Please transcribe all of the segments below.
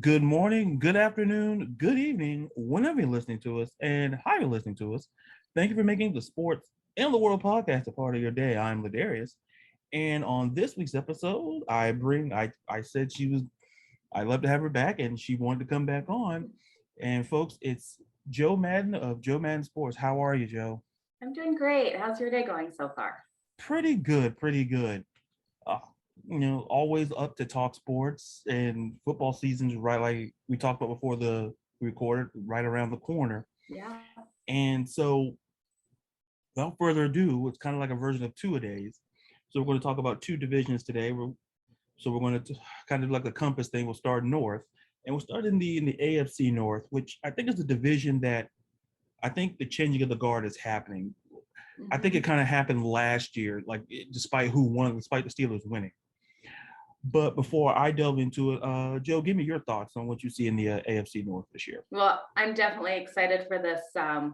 Good morning, good afternoon, good evening, whenever you're listening to us, and how you're listening to us. Thank you for making the Sports and the World podcast a part of your day. I'm Ladarius, and on this week's episode, I said I'd love to have her back, and she wanted to come back on. And folks, it's Jo Madden of Jo Madden Sports. How are you, Joe? I'm doing great. How's your day going so far? Pretty good, pretty good. Uh, always up to talk sports, and football season's right, like we talked about before the recorded, right around the corner. Yeah. And so, without further ado, it's kind of like a version of two-a-days. So we're going to talk about two divisions today. We're going to kind of like the compass thing. We'll start north, and we'll start in the AFC North, which I think is the division that I think the changing of the guard is happening. I think it kind of happened last year, despite who won, despite the Steelers winning. But before I delve into it, Joe, give me your thoughts on what you see in the AFC North this year. Well, I'm definitely excited for this, the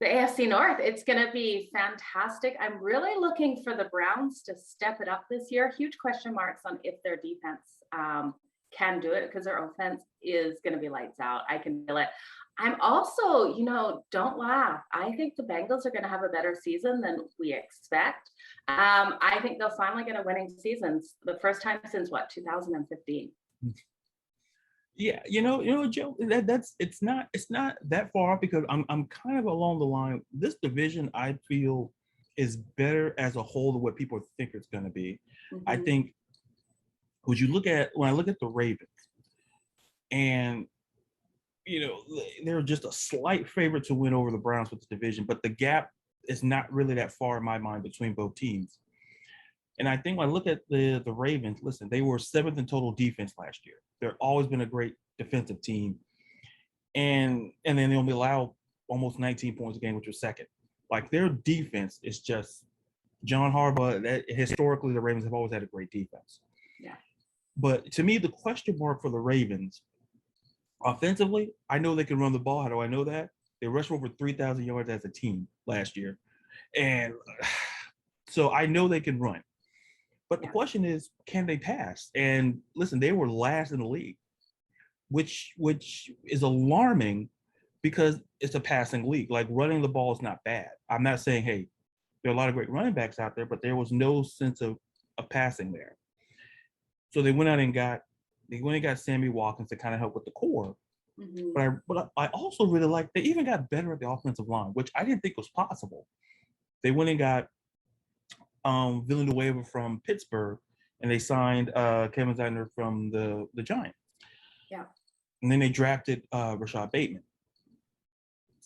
AFC North. It's going to be fantastic. I'm really looking for the Browns to step it up this year. Huge question marks on if their defense can do it, because their offense is going to be lights out. I can feel it. I'm also, don't laugh. I think the Bengals are going to have a better season than we expect. I think they'll finally get a winning season, the first time since 2015. Yeah, Joe, it's not that far off, because I'm kind of along the line. This division, I feel, is better as a whole than what people think it's going to be. I think when I look at the Ravens, and they're just a slight favorite to win over the Browns with the division, but the gap is not really that far in my mind between both teams. And I think when I look at the Ravens, listen, they were seventh in total defense last year. They've always been a great defensive team. And then they only allow almost 19 points a game, which was second. Like, their defense is just John Harbaugh. Historically, the Ravens have always had a great defense. Yeah. But to me, the question mark for the Ravens, offensively, I know they can run the ball. How do I know that? They rushed over 3,000 yards as a team last year. And so I know they can run. But the question is, can they pass? And listen, they were last in the league, which is alarming, because it's a passing league. Like, running the ball is not bad. I'm not saying, hey, there are a lot of great running backs out there, but there was no sense of passing there. So they went out and got Sammy Watkins to kind of help with the core. But I also really like, they even got better at the offensive line, which I didn't think was possible. They went and got Villanueva from Pittsburgh, and they signed Kevin Zeitler from the Giants. Yeah. And then they drafted Rashad Bateman.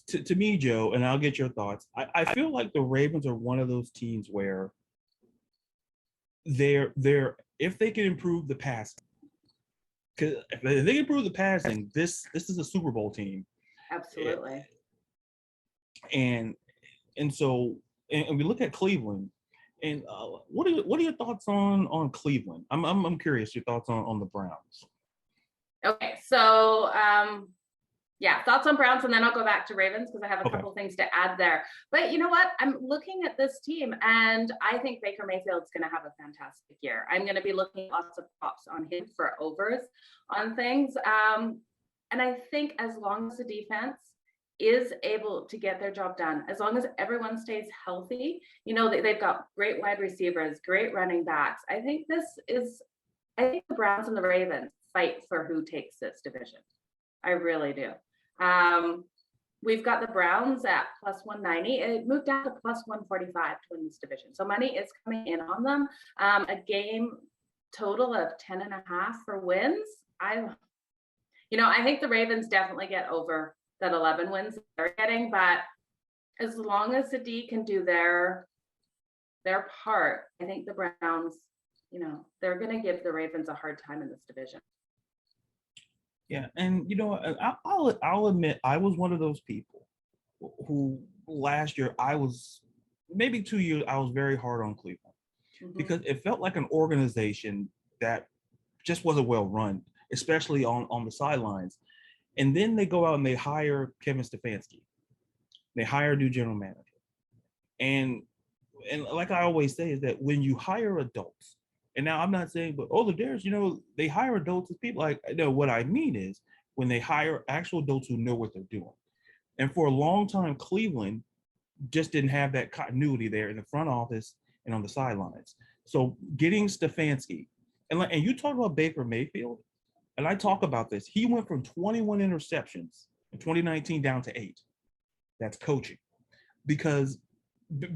To me, Joe, and I'll get your thoughts, I feel like the Ravens are one of those teams where they're if they can improve the passing, because if they can improve the passing, this is a Super Bowl team. Absolutely. And so we look at Cleveland. And what are your thoughts on Cleveland? I'm curious your thoughts on the Browns. Okay, so thoughts on Browns, and then I'll go back to Ravens, because I have a couple things to add there. But you know what? I'm looking at this team, and I think Baker Mayfield's going to have a fantastic year. I'm going to be looking at lots of props on him for overs on things. And I think as long as the defense is able to get their job done, as long as everyone stays healthy, they've got great wide receivers, great running backs. I think the Browns and the Ravens fight for who takes this division. I really do. We've got the Browns at plus 190. It moved down to plus 145 to win this division. So money is coming in on them. A game total of 10.5 for wins. I think the Ravens definitely get over that 11 wins they're getting, but as long as the D can do their part, I think the Browns, they're going to give the Ravens a hard time in this division. Yeah, and I'll admit, I was one of those people who last year, maybe 2 years, I was very hard on Cleveland, because it felt like an organization that just wasn't well run, especially on the sidelines. And then they go out and they hire Kevin Stefanski. They hire a new general manager. And like I always say, is that when you hire adults, And now I'm not saying, but the Dares, they hire adults as people. Like, no, what I mean is when they hire actual adults who know what they're doing. And for a long time, Cleveland just didn't have that continuity there in the front office and on the sidelines. So getting Stefanski, and you talk about Baker Mayfield, and I talk about this. He went from 21 interceptions in 2019 down to 8. That's coaching, because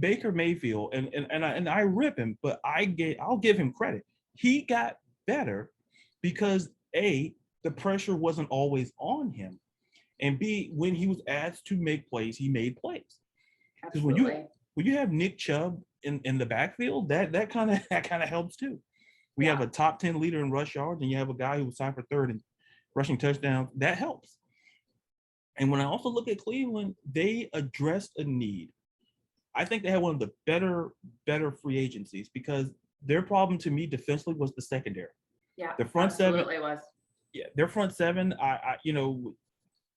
Baker Mayfield, and I rip him, but I'll give him credit. He got better because A, the pressure wasn't always on him, and B, when he was asked to make plays, he made plays. Because when you have Nick Chubb in the backfield, that kind of helps too. We have a top 10 leader in rush yards, and you have a guy who was signed for 3rd in rushing touchdowns. That helps. And when I also look at Cleveland, they addressed a need. I think they had one of the better free agencies, because their problem to me defensively was the secondary. Yeah, the front seven was. Yeah, their front seven. I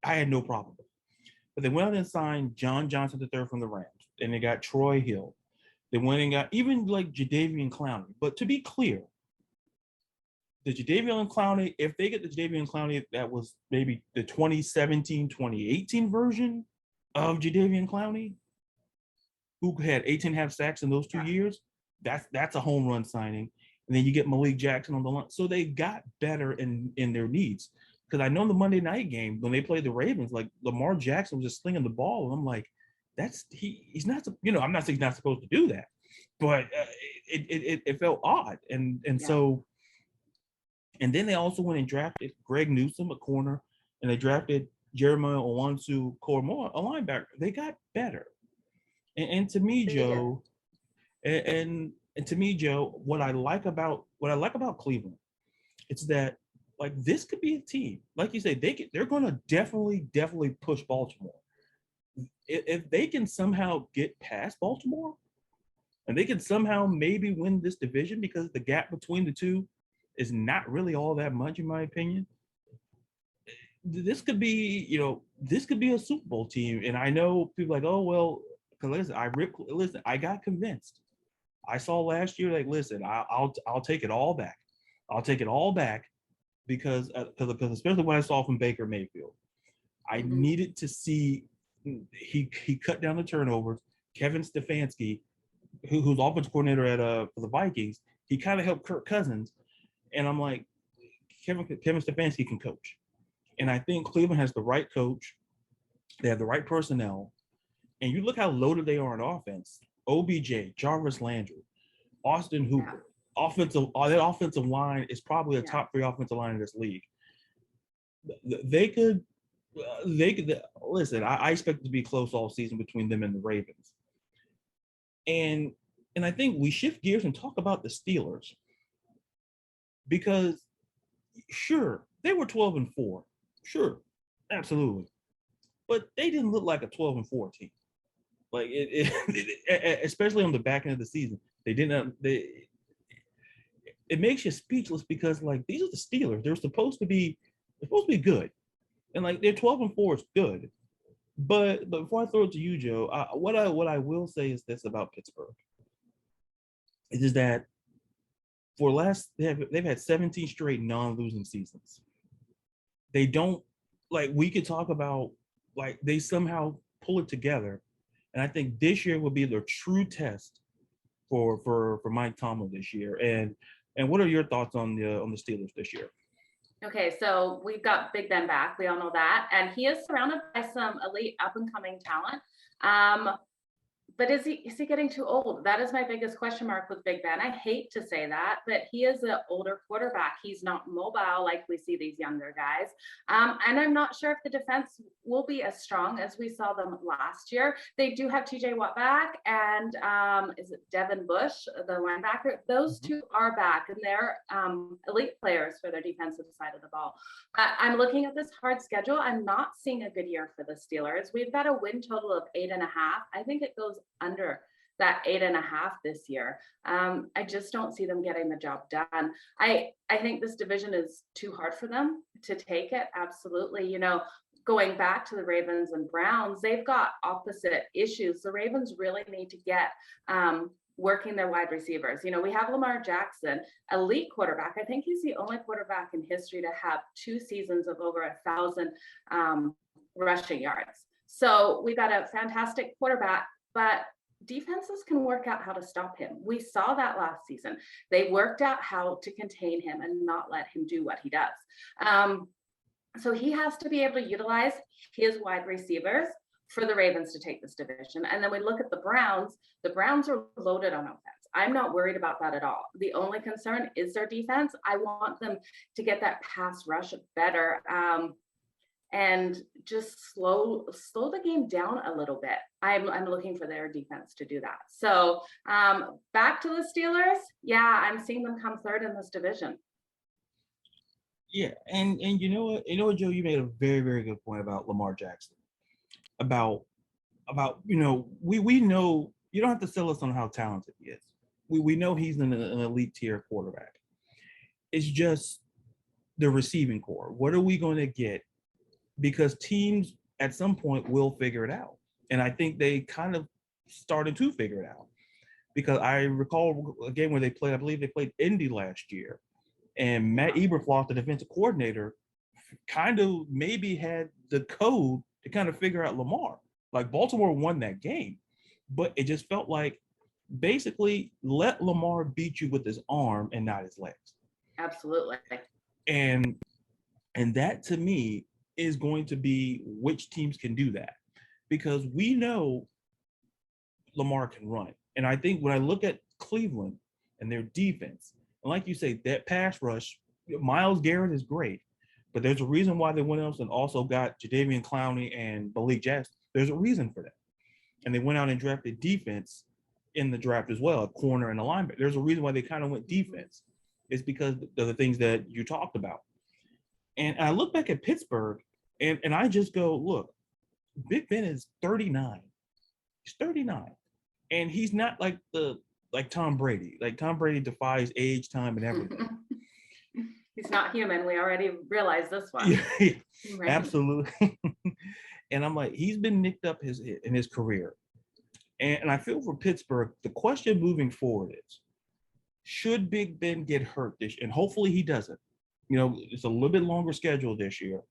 had no problem with. But they went out and signed John Johnson III from the Rams, and they got Troy Hill. They went and got even like Jadeveon Clowney. But to be clear, the Jadeveon Clowney, if they get the Jadeveon Clowney that was maybe the 2017, 2018 version of Jadeveon Clowney, who had 18.5 sacks in those 2 years, that's a home run signing. And then you get Malik Jackson on the line. So they got better in their needs. Because I know in the Monday night game, when they played the Ravens, like Lamar Jackson was just slinging the ball. And I'm like, he's not, I'm not saying he's not supposed to do that, but it felt odd. So, and then they also went and drafted Greg Newsome, a corner, and they drafted Jeremiah Owusu-Koramoah, a linebacker. They got better. And to me, Joe, and to me, Joe, what I like about Cleveland, it's that, like, this could be a team. Like you say, they're going to definitely push Baltimore. If they can somehow get past Baltimore, and they can somehow maybe win this division, because the gap between the two is not really all that much, in my opinion. This could be a Super Bowl team. And I know people are like, oh, well, listen, I got convinced. I saw last year, like, listen, I'll take it all back. I'll take it all back because especially what I saw from Baker Mayfield, I needed to see he cut down the turnovers. Kevin Stefanski, who's offensive coordinator for the Vikings, he kind of helped Kirk Cousins, and I'm like, Kevin Stefanski can coach, and I think Cleveland has the right coach. They have the right personnel, and you look how loaded they are on offense. OBJ, Jarvis Landry, Austin Hooper. That offensive line is probably a top 3 offensive line in this league. They could listen. I expect it to be close all season between them and the Ravens. And I think we shift gears and talk about the Steelers, because sure, they were 12-4. Sure, absolutely. But they didn't look like a 12-4 team. Like especially on the back end of the season, they didn't. It makes you speechless, because like, these are the Steelers. They're supposed to be good, and like, they're 12-4 is good. But before I throw it to you, Joe, what I will say is this about Pittsburgh. It is that they've had 17 straight non-losing seasons. They don't, like, we could talk about, like, they somehow pull it together. And I think this year will be their true test for Mike Tomlin this year. And what are your thoughts on the Steelers this year? Okay, so we've got Big Ben back. We all know that. And he is surrounded by some elite up-and-coming talent. But is he getting too old? That is my biggest question mark with Big Ben. I hate to say that, but he is an older quarterback. He's not mobile like we see these younger guys. And I'm not sure if the defense will be as strong as we saw them last year. They do have TJ Watt back, and is it Devin Bush, the linebacker? Those two are back, and they're elite players for their defensive side of the ball. I'm looking at this hard schedule. I'm not seeing a good year for the Steelers. We've got a win total of 8.5. I think it goes under that 8.5 this year. I just don't see them getting the job done. I think this division is too hard for them to take it. Absolutely. Going back to the Ravens and Browns, they've got opposite issues. The Ravens really need to get working their wide receivers. You know, we have Lamar Jackson, elite quarterback. I think he's the only quarterback in history to have 2 seasons of over 1,000 rushing yards. So we got a fantastic quarterback, but defenses can work out how to stop him. We saw that last season. They worked out how to contain him and not let him do what he does. So he has to be able to utilize his wide receivers for the Ravens to take this division. And then we look at the Browns. The Browns are loaded on offense. I'm not worried about that at all. The only concern is their defense. I want them to get that pass rush better and just slow the game down a little bit. I'm looking for their defense to do that. So back to the Steelers. Yeah, I'm seeing them come third in this division. Yeah, and you know what, Joe, you made a very, very good point about Lamar Jackson. About you know, we know you don't have to sell us on how talented he is. We know he's an elite tier quarterback. It's just the receiving core. What are we going to get? Because teams at some point will figure it out. And I think they kind of started to figure it out. Because I recall a game where they played, I believe they played Indy last year. And Matt Eberfloss, the defensive coordinator, kind of maybe had the code to kind of figure out Lamar. Like Baltimore won that game, but it just felt like basically let Lamar beat you with his arm and not his legs. Absolutely. And that to me is going to be which teams can do that, because we know Lamar can run. And I think when I look at Cleveland and their defense, and like you say, that pass rush, Myles Garrett is great, but there's a reason why they went out and also got Jadeveon Clowney and Malik Jackson. There's a reason for that. And they went out and drafted defense in the draft as well, a corner and a linebacker. There's a reason why they kind of went defense. It's because of the things that you talked about. And I look back at Pittsburgh and I just go, look, Big Ben is 39. He's 39. And he's not like Tom Brady. Like Tom Brady defies age, time, and everything. He's not human. We already realized this one. Yeah, right. Absolutely. And I'm like, he's been nicked up in his career. And I feel for Pittsburgh, the question moving forward is, should Big Ben get hurt this year? And hopefully he doesn't. You know, it's a little bit longer schedule this year.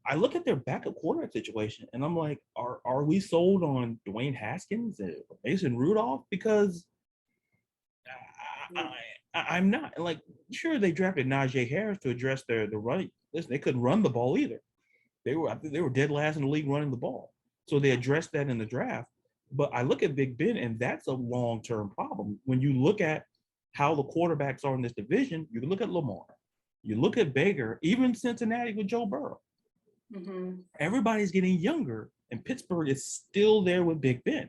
I look at their backup quarterback situation, and I'm like, are we sold on Dwayne Haskins and Mason Rudolph? Because I'm not. Like, sure, they drafted Najee Harris to address the run. Listen, they couldn't run the ball either. They were dead last in the league running the ball. So they addressed that in the draft. But I look at Big Ben, and that's a long-term problem. When you look at how the quarterbacks are in this division, you look at Lamar, you look at Baker, even Cincinnati with Joe Burrow. Mm-hmm. Everybody's getting younger, and Pittsburgh is still there with Big Ben.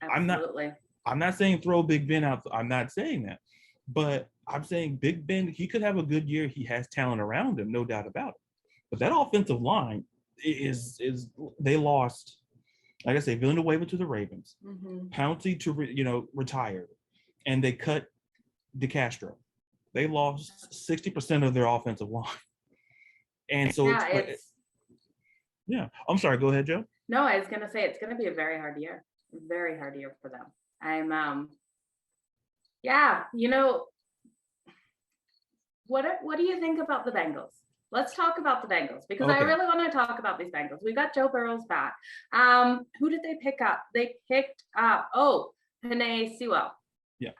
Absolutely. I'm not saying throw Big Ben out. I'm not saying that. But I'm saying Big Ben, he could have a good year. He has talent around him, no doubt about it. But that offensive line is they lost, like I say, Villanueva to the Ravens, Pouncey to retired, and they cut DeCastro. They lost 60% of their offensive line, and so yeah. I'm sorry. Go ahead, Joe. No, I was going to say it's going to be a very hard year for them. What do you think about the Bengals? Let's talk about the Bengals, because I really want to talk about these Bengals. We got Joe Burrow's back. Who did they pick up? They picked up, Penei Sewell. Yeah.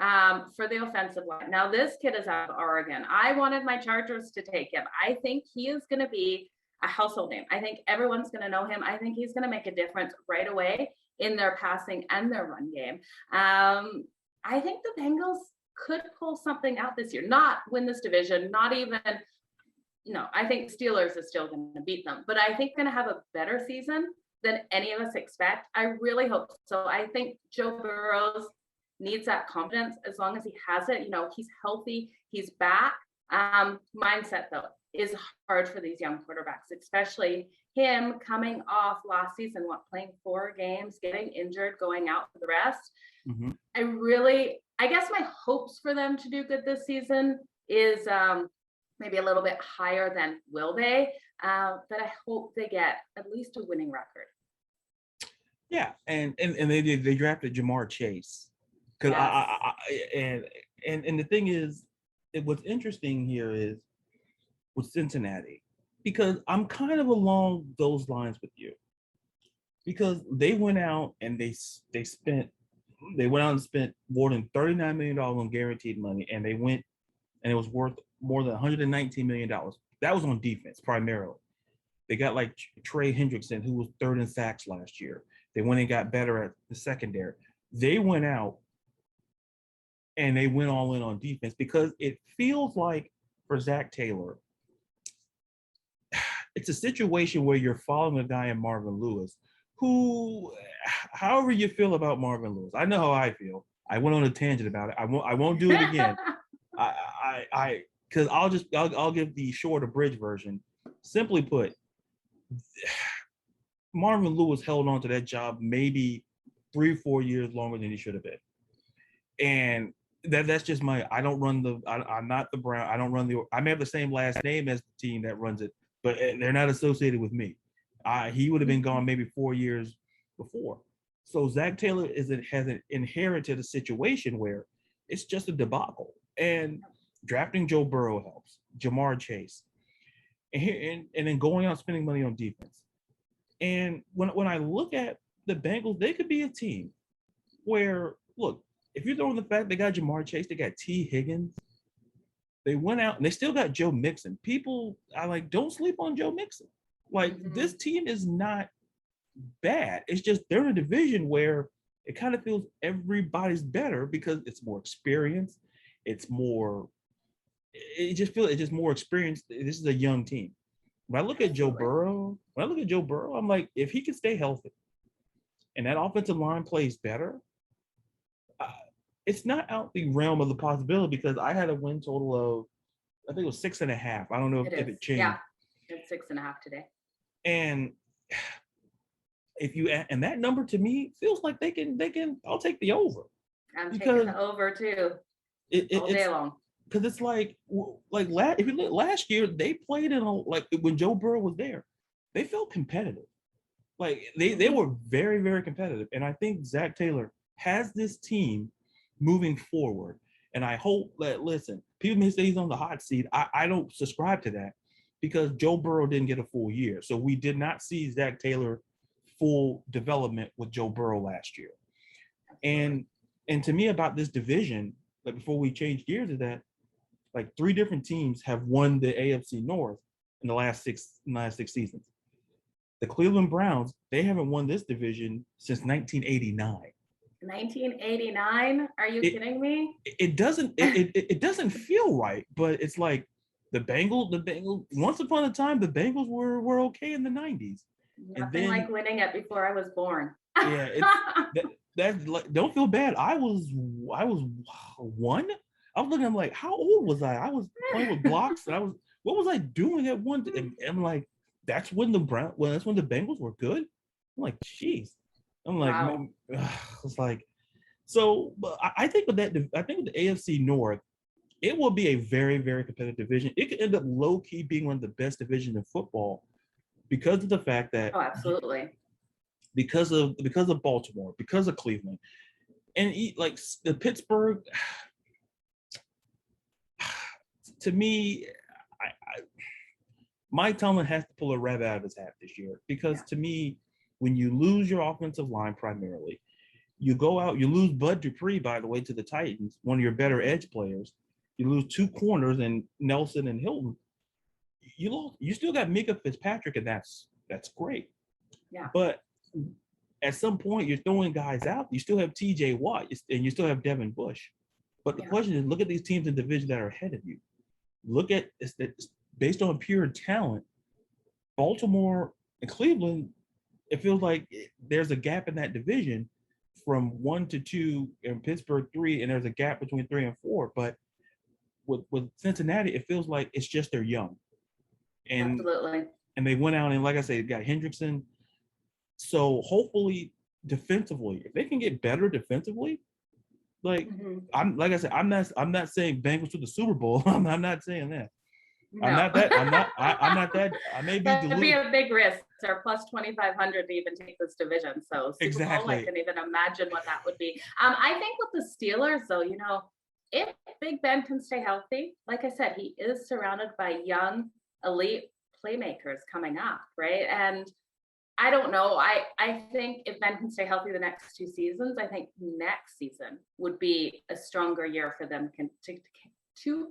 For the offensive line. Now, this kid is out of Oregon. I wanted my Chargers to take him. I think he is going to be a household name. I think everyone's going to know him. I think he's going to make a difference right away in their passing and their run game. I think the Bengals could pull something out this year. Not win this division, not even... No, I think Steelers is still going to beat them, but I think they're going to have a better season than any of us expect. I really hope so. I think Joe Burrow needs that confidence. As long as he has it, he's healthy, he's back. Mindset, though, is hard for these young quarterbacks, especially him coming off last season, playing 4 games, getting injured, going out for the rest. Mm-hmm. I guess my hopes for them to do good this season is maybe a little bit higher than will they, but I hope they get at least a winning record. Yeah, and they drafted Jamar Chase because Yes. and the thing is, what's interesting here is with Cincinnati, because I'm kind of along those lines with you, because they went out and they went out and spent more than $39 million on guaranteed money, and they went and it was worth more than $119 million. That was on defense primarily. They got like Trey Hendrickson, who was third in sacks last year. They went and got better at the secondary. They went out and they went all in on defense because it feels like for Zach Taylor, it's a situation where you're following a guy in Marvin Lewis who, however you feel about Marvin Lewis, I know how I feel. I went on a tangent about it. I won't do it again. Because I'll give the short abridged version. Simply put, Marvin Lewis held on to that job maybe 3-4 years longer than he should have been. And that's just I don't run I'm not the Brown. I don't run I may have the same last name as the team that runs it, but they're not associated with me. He would have been gone maybe 4 years before. So Zach Taylor has inherited a situation where it's just a debacle. And drafting Joe Burrow helps, Jamar Chase, and then going out spending money on defense. And when I look at the Bengals, they could be a team where, look, if you're throwing the fact they got Jamar Chase, they got T. Higgins, they went out and they still got Joe Mixon. People are like, don't sleep on Joe Mixon. Like, this team is not bad. It's just they're in a division where it kind of feels everybody's better because it's more experience. It just more experience. This is a young team. When I look at Joe Burrow, I'm like, if he can stay healthy and that offensive line plays better, it's not out the realm of the possibility because I had a win total of, I think it was 6.5. I don't know if it changed. Yeah, it's 6.5 today. And and that number to me feels like they can. I'll take the over. I'm taking the over too. All day long. Because it's like if you look last year, they played in when Joe Burrow was there, they felt competitive. Like they were very, very competitive. And I think Zach Taylor has this team moving forward. And I hope that, listen, people may say he's on the hot seat. I don't subscribe to that because Joe Burrow didn't get a full year. So we did not see Zach Taylor full development with Joe Burrow last year. And to me about this division, like before we change gears, is that like 3 different teams have won the AFC North in the last six seasons. The Cleveland Browns, they haven't won this division since 1989. 1989? Are you kidding me? It doesn't feel right, but it's like the Bengals. Once upon a time, the Bengals were okay in the 90s. Nothing like winning it before I was born. Yeah, that don't feel bad. I was 1. I was looking. I'm like, how old was I? I was playing with blocks. And what was I doing at one? And I'm like, that's when the Bengals were good. I'm like, jeez. I'm like, wow. It's like, so. But I think with the AFC North, it will be a very, very competitive division. It could end up low key being one of the best divisions in football because of the fact that. Oh, absolutely. Because of Baltimore, because of Cleveland, and like the Pittsburgh. To me, Mike Tomlin has to pull a rabbit out of his hat this year because to me, when you lose your offensive line primarily, you go out, you lose Bud Dupree, by the way, to the Titans, one of your better edge players. You lose 2 corners and Nelson and Hilton. You still got Mika Fitzpatrick, and that's great. Yeah. But at some point, you're throwing guys out. You still have T.J. Watt, and you still have Devin Bush. But the question is, look at these teams in the division that are ahead of you. Look at it's based on pure talent. Baltimore and Cleveland, it feels like there's a gap in that division from 1 to 2 and Pittsburgh 3, and there's a gap between 3 and 4. But with Cincinnati, it feels like it's just they're young. And absolutely. And they went out and, like I said, got Hendrickson. So hopefully defensively, if they can get better defensively, I'm not saying Bengals to the Super Bowl. I'm not saying that. I'm No. not that. I'm not that. I may be That'd be deluded. a big risk. Or plus 2,500 to even take this division. So Super Bowl, I Exactly. can even imagine what that would be. I think with the Steelers, though, if Big Ben can stay healthy, like I said, he is surrounded by young, elite playmakers coming up, right? And I don't know. I think if Ben can stay healthy the next 2 seasons, I think next season would be a stronger year for them to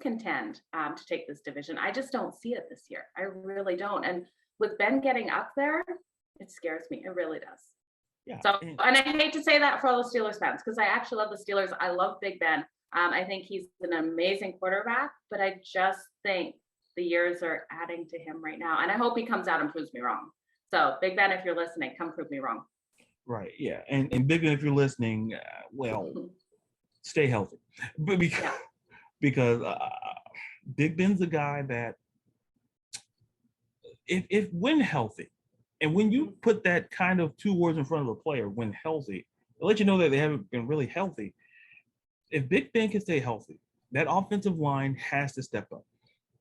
contend to take this division. I just don't see it this year. I really don't. And with Ben getting up there, it scares me. It really does. Yeah. So, and I hate to say that for all the Steelers fans, because I actually love the Steelers. I love Big Ben. I think he's an amazing quarterback, but I just think the years are adding to him right now. And I hope he comes out and proves me wrong. So, Big Ben, if you're listening, come prove me wrong. Right. Yeah. And Big Ben, if you're listening, stay healthy. But because Big Ben's a guy that if when healthy, and when you put that kind of two words in front of a player, when healthy, it'll let you know that they haven't been really healthy. If Big Ben can stay healthy, that offensive line has to step up.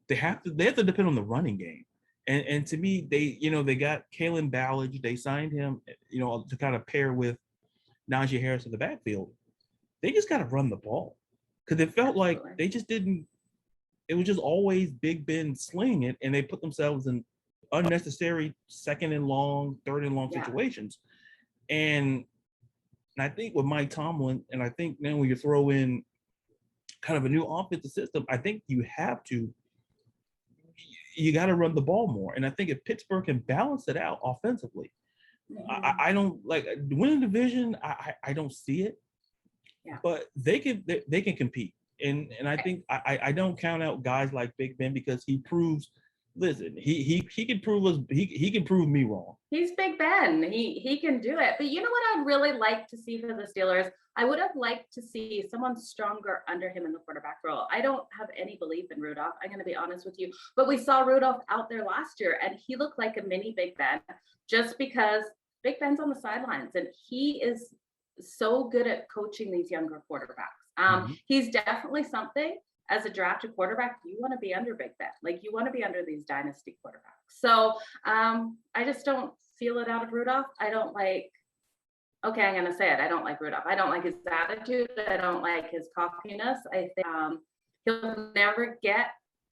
They have to depend on the running game. And to me, they got Kalen Ballage. They signed him, to kind of pair with Najee Harris in the backfield. They just got to run the ball, because it felt like they just didn't. It was just always Big Ben slinging it, and they put themselves in unnecessary second and long, third and long situations. And I think with Mike Tomlin, and I think then when you throw in kind of a new offensive system, I think you got to run the ball more. And I think if Pittsburgh can balance it out offensively, I don't like winning division. I don't see it, but they can compete. And I think I don't count out guys like Big Ben, because he proves. Listen, he can prove us. He can prove me wrong. He's Big Ben. He can do it. But you know what I'd really like to see for the Steelers? I would have liked to see someone stronger under him in the quarterback role. I don't have any belief in Rudolph. I'm going to be honest with you. But we saw Rudolph out there last year, and he looked like a mini Big Ben, just because Big Ben's on the sidelines, and he is so good at coaching these younger quarterbacks. He's definitely something. As a drafted quarterback, you want to be under Big Ben. Like, you want to be under these dynasty quarterbacks. So I just don't feel it out of Rudolph. I don't like, okay, I'm going to say it. I don't like Rudolph. I don't like his attitude. I don't like his cockiness. I think he'll never get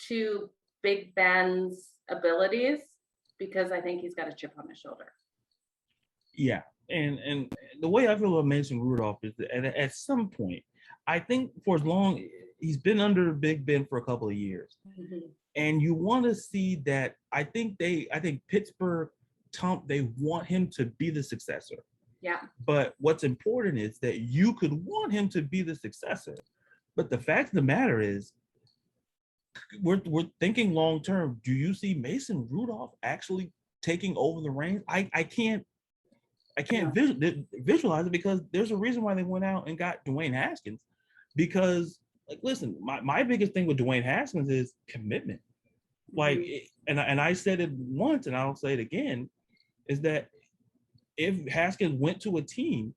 to Big Ben's abilities, because I think he's got a chip on his shoulder. Yeah. And the way I feel about Mason Rudolph is that at some point, I think for as long, he's been under Big Ben for a couple of years. And you want to see that. I think Pittsburgh, they want him to be the successor. Yeah. But what's important is that you could want him to be the successor. But the fact of the matter is, we're thinking long term. Do you see Mason Rudolph actually taking over the reins? I can't visualize it, because there's a reason why they went out and got Dwayne Haskins. Because, like, listen, my biggest thing with Dwayne Haskins is commitment. Like, and I said it once, and I'll say it again, is that if Haskins went to a team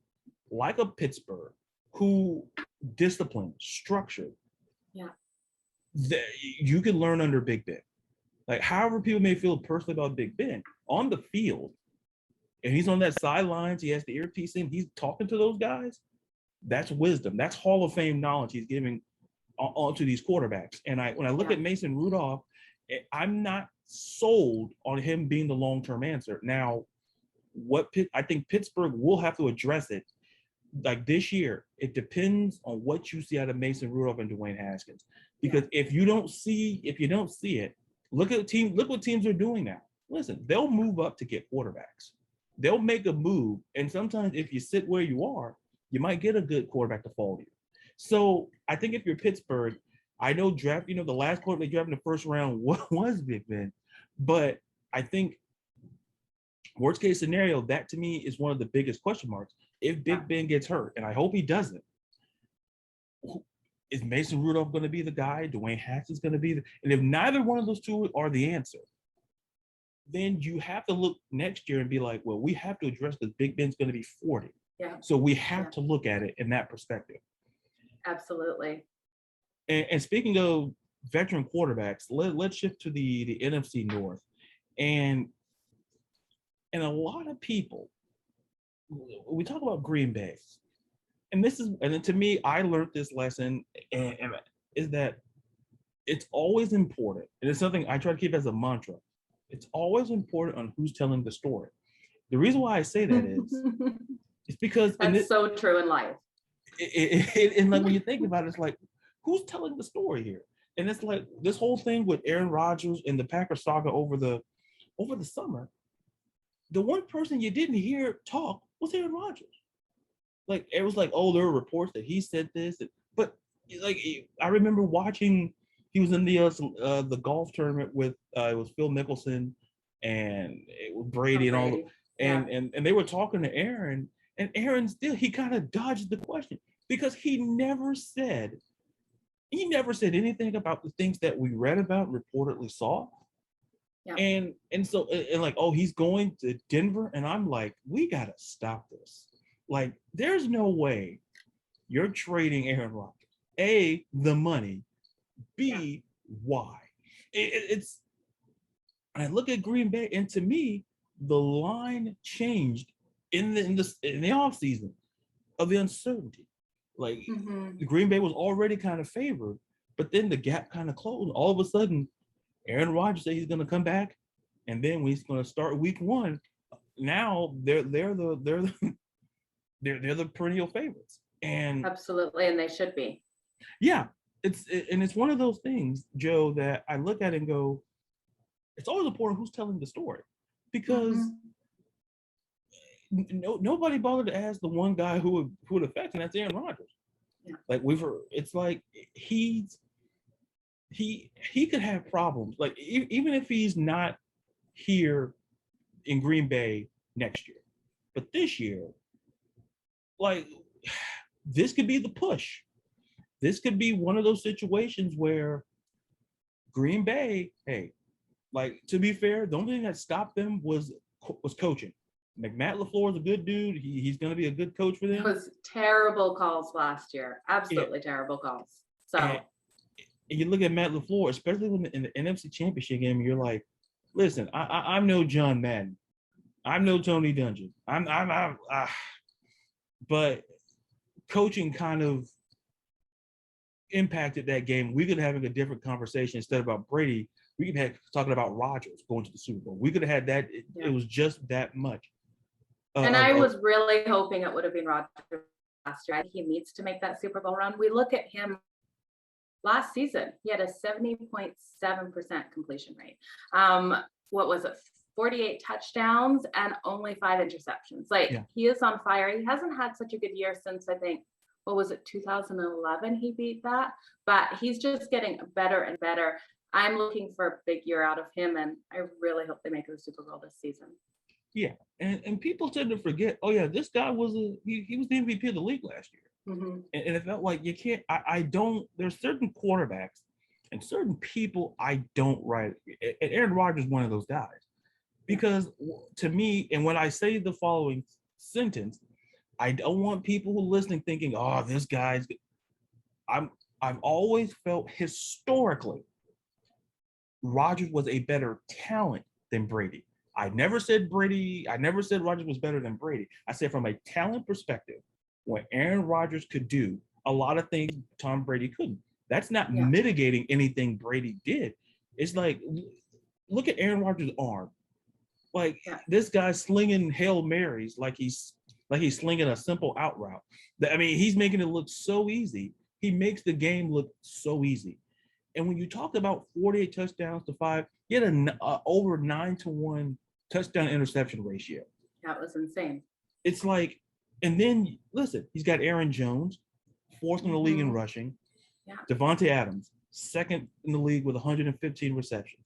like a Pittsburgh, who disciplined, structured, you can learn under Big Ben. Like, however people may feel personally about Big Ben, on the field, and he's on that sidelines, he has the earpiece in, he's talking to those guys. That's wisdom. That's Hall of Fame knowledge he's giving onto these quarterbacks. And when I look at Mason Rudolph, I'm not sold on him being the long-term answer. Now, I think Pittsburgh will have to address it. Like this year, it depends on what you see out of Mason Rudolph and Dwayne Haskins. Because if you don't see it, look what teams are doing now. Listen, they'll move up to get quarterbacks. They'll make a move, and sometimes if you sit where you are, you might get a good quarterback to follow you. So I think if you're Pittsburgh, I know the last quarterback they drafted in the first round was Big Ben, but I think worst case scenario, that to me is one of the biggest question marks. If Big Ben gets hurt, and I hope he doesn't, is Mason Rudolph going to be the guy? Dwayne Haskins going to be and if neither one of those two are the answer, then you have to look next year and be like, well, we have to address because Big Ben's going to be 40. Yeah. So we have to look at it in that perspective. Absolutely. And speaking of veteran quarterbacks. Let's shift to the NFC North, and a lot of people, we talk about Green Bay, and then to me, I learned this lesson, and is that it's always important, and it's something I try to keep as a mantra. It's always important on who's telling the story. The reason why I say that is, it's because that's so true in life. And like when you think about it, it's like, who's telling the story here? And it's like this whole thing with Aaron Rodgers and the Packers saga over the summer. The one person you didn't hear talk was Aaron Rodgers. Like it was like, oh, there were reports that he said this, but like I remember watching. He was in the golf tournament with it was Phil Mickelson and it was Brady and all, and they were talking to Aaron, and Aaron still he kind of dodged the question because he never said anything about the things that we read about, reportedly saw. Yeah. And so like, oh, he's going to Denver, and I'm like, we gotta stop this. Like, there's no way you're trading Aaron Rodgers. A, the money. B, why? It's. I look at Green Bay, and to me, the line changed in the offseason of the uncertainty. Like Green Bay was already kind of favored, but then the gap kind of closed. All of a sudden, Aaron Rodgers said he's going to come back, and then he's going to start week one. Now they're the perennial favorites, and absolutely, and they should be. Yeah, it's one of those things, Joe, that I look at and go, it's always important who's telling the story, because nobody bothered to ask the one guy who it affects, and that's Aaron Rodgers. Yeah. Like it's like he could have problems. Like even if he's not here in Green Bay next year, but this year, like this could be the push. This could be one of those situations where Green Bay, hey, like to be fair, the only thing that stopped them was coaching. Like Matt LaFleur is a good dude. He's going to be a good coach for them. It was terrible calls last year. Absolutely terrible calls. So and you look at Matt LaFleur, especially when in the NFC Championship game, you're like, listen, I'm no John Madden. I'm no Tony Dungy. But coaching kind of impacted that game. We could have having a different conversation instead about Brady. We could have talking about Rodgers going to the Super Bowl. We could have had that. It was just that much. And I was really hoping it would have been Rodgers last year. I think he needs to make that Super Bowl run. We look at him last season. He had a 70.7% completion rate. What was it? 48 touchdowns and only 5 interceptions. He is on fire. He hasn't had such a good year since, I think, what was it, 2011 he beat that. But he's just getting better and better. I'm looking for a big year out of him, and I really hope they make the Super Bowl this season. Yeah, and people tend to forget, oh yeah, this guy was he was the MVP of the league last year. And it felt like you can't, I don't, there's certain quarterbacks and certain people I don't write. And Aaron Rodgers is one of those guys. Because to me, and when I say the following sentence, I don't want people who are listening thinking, oh, this guy's, I've always felt historically Rodgers was a better talent than Brady. I never said Rodgers was better than Brady. I said from a talent perspective, what Aaron Rodgers could do, a lot of things Tom Brady couldn't. That's not mitigating anything Brady did. It's like, look at Aaron Rodgers' arm. Like this guy's slinging Hail Marys like he's slinging a simple out route. I mean, he's making it look so easy. He makes the game look so easy. And when you talk about 48 touchdowns to 5, he had an over 9-to-1 touchdown interception ratio. That was insane. It's like, and then listen, he's got Aaron Jones, 4th in the league in rushing. Yeah. Devontae Adams, 2nd in the league with 115 receptions,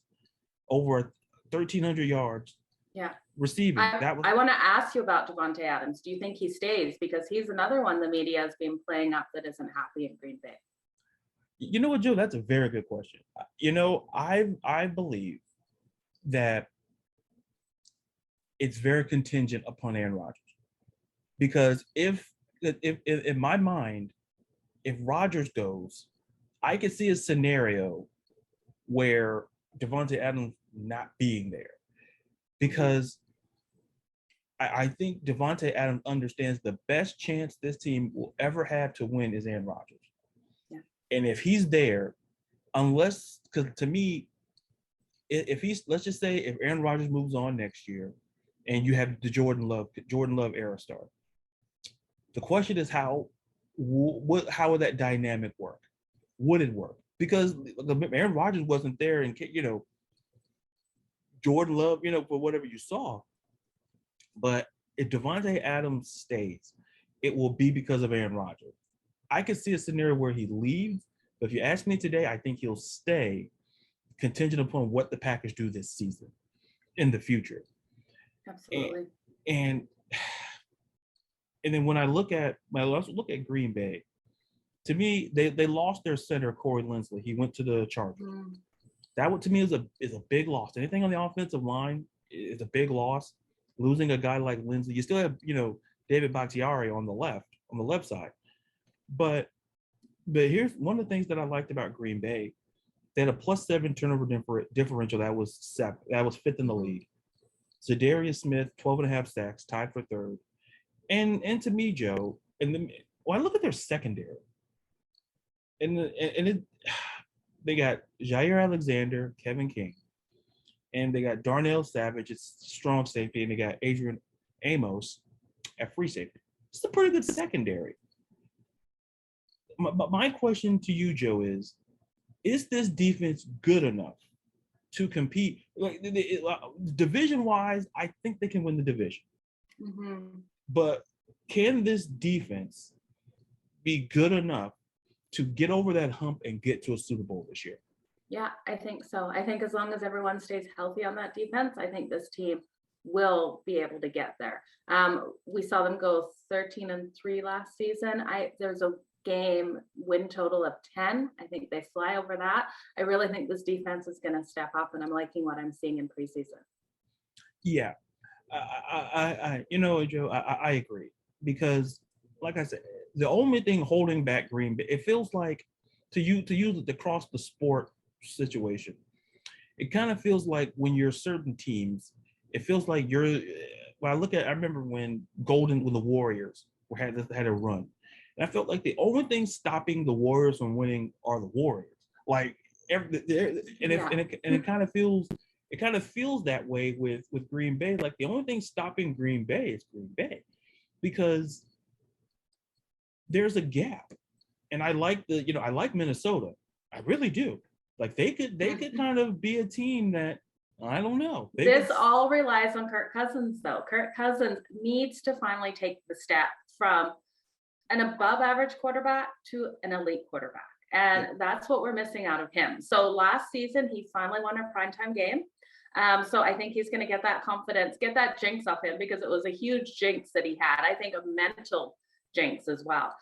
over 1,300 yards. Yeah. Receiving. I want to ask you about Devontae Adams. Do you think he stays? Because he's another one the media has been playing up that isn't happy in Green Bay. You know what, Joe? That's a very good question. You know, I believe that it's very contingent upon Aaron Rodgers, because if in my mind, if Rodgers goes, I could see a scenario where Devontae Adams not being there, because I think Devontae Adams understands the best chance this team will ever have to win is Aaron Rodgers. Yeah. And if he's there, unless, because to me, if he's, let's just say if Aaron Rodgers moves on next year and you have the Jordan Love era start, the question is how would that dynamic work? Would it work? Because Aaron Rodgers wasn't there, and Jordan Love, for whatever you saw. But if Devontae Adams stays, it will be because of Aaron Rodgers. I could see a scenario where he leaves, but if you ask me today, I think he'll stay, contingent upon what the Packers do this season in the future. Absolutely. And then when I look at Green Bay, to me, they lost their center, Corey Linsley. He went to the Chargers. That to me is a big loss. Anything on the offensive line is a big loss. Losing a guy like Lindsey, you still have David Bakhtiari on the left side. But here's one of the things that I liked about Green Bay. They had a +7 turnover differential that was fifth in the league. Zadarius Smith, 12.5 sacks, tied for third. And to me, Joe, I look at their secondary, they got Jair Alexander, Kevin King, and they got Darnell Savage, it's strong safety, and they got Adrian Amos at free safety. It's a pretty good secondary. My question to you, Joe, is this defense good enough to compete? Division-wise, I think they can win the division. Mm-hmm. But can this defense be good enough to get over that hump and get to a Super Bowl this year? Yeah, I think so. I think as long as everyone stays healthy on that defense, I think this team will be able to get there. We saw them go 13-3 last season. There's a game win total of 10. I think they fly over that. I really think this defense is going to step up, and I'm liking what I'm seeing in preseason. Yeah, Joe, I agree, because like I said, the only thing holding back Green Bay, it feels like, to use it across the sport situation, it kind of feels like when you're certain teams, it feels like I remember when the Warriors had a run, and I felt like the only thing stopping the Warriors from winning are the Warriors. Like it kind of feels that way with Green Bay. Like the only thing stopping Green Bay is Green Bay, because there's a gap. And I like Minnesota. I really do. Like they could kind of be a team that, I don't know. This all relies on Kirk Cousins, though. Kirk Cousins needs to finally take the step from an above average quarterback to an elite quarterback. And that's what we're missing out of him. So last season, he finally won a primetime game. So I think he's going to get that confidence, get that jinx off him, because it was a huge jinx that he had. I think a mental jinx as well.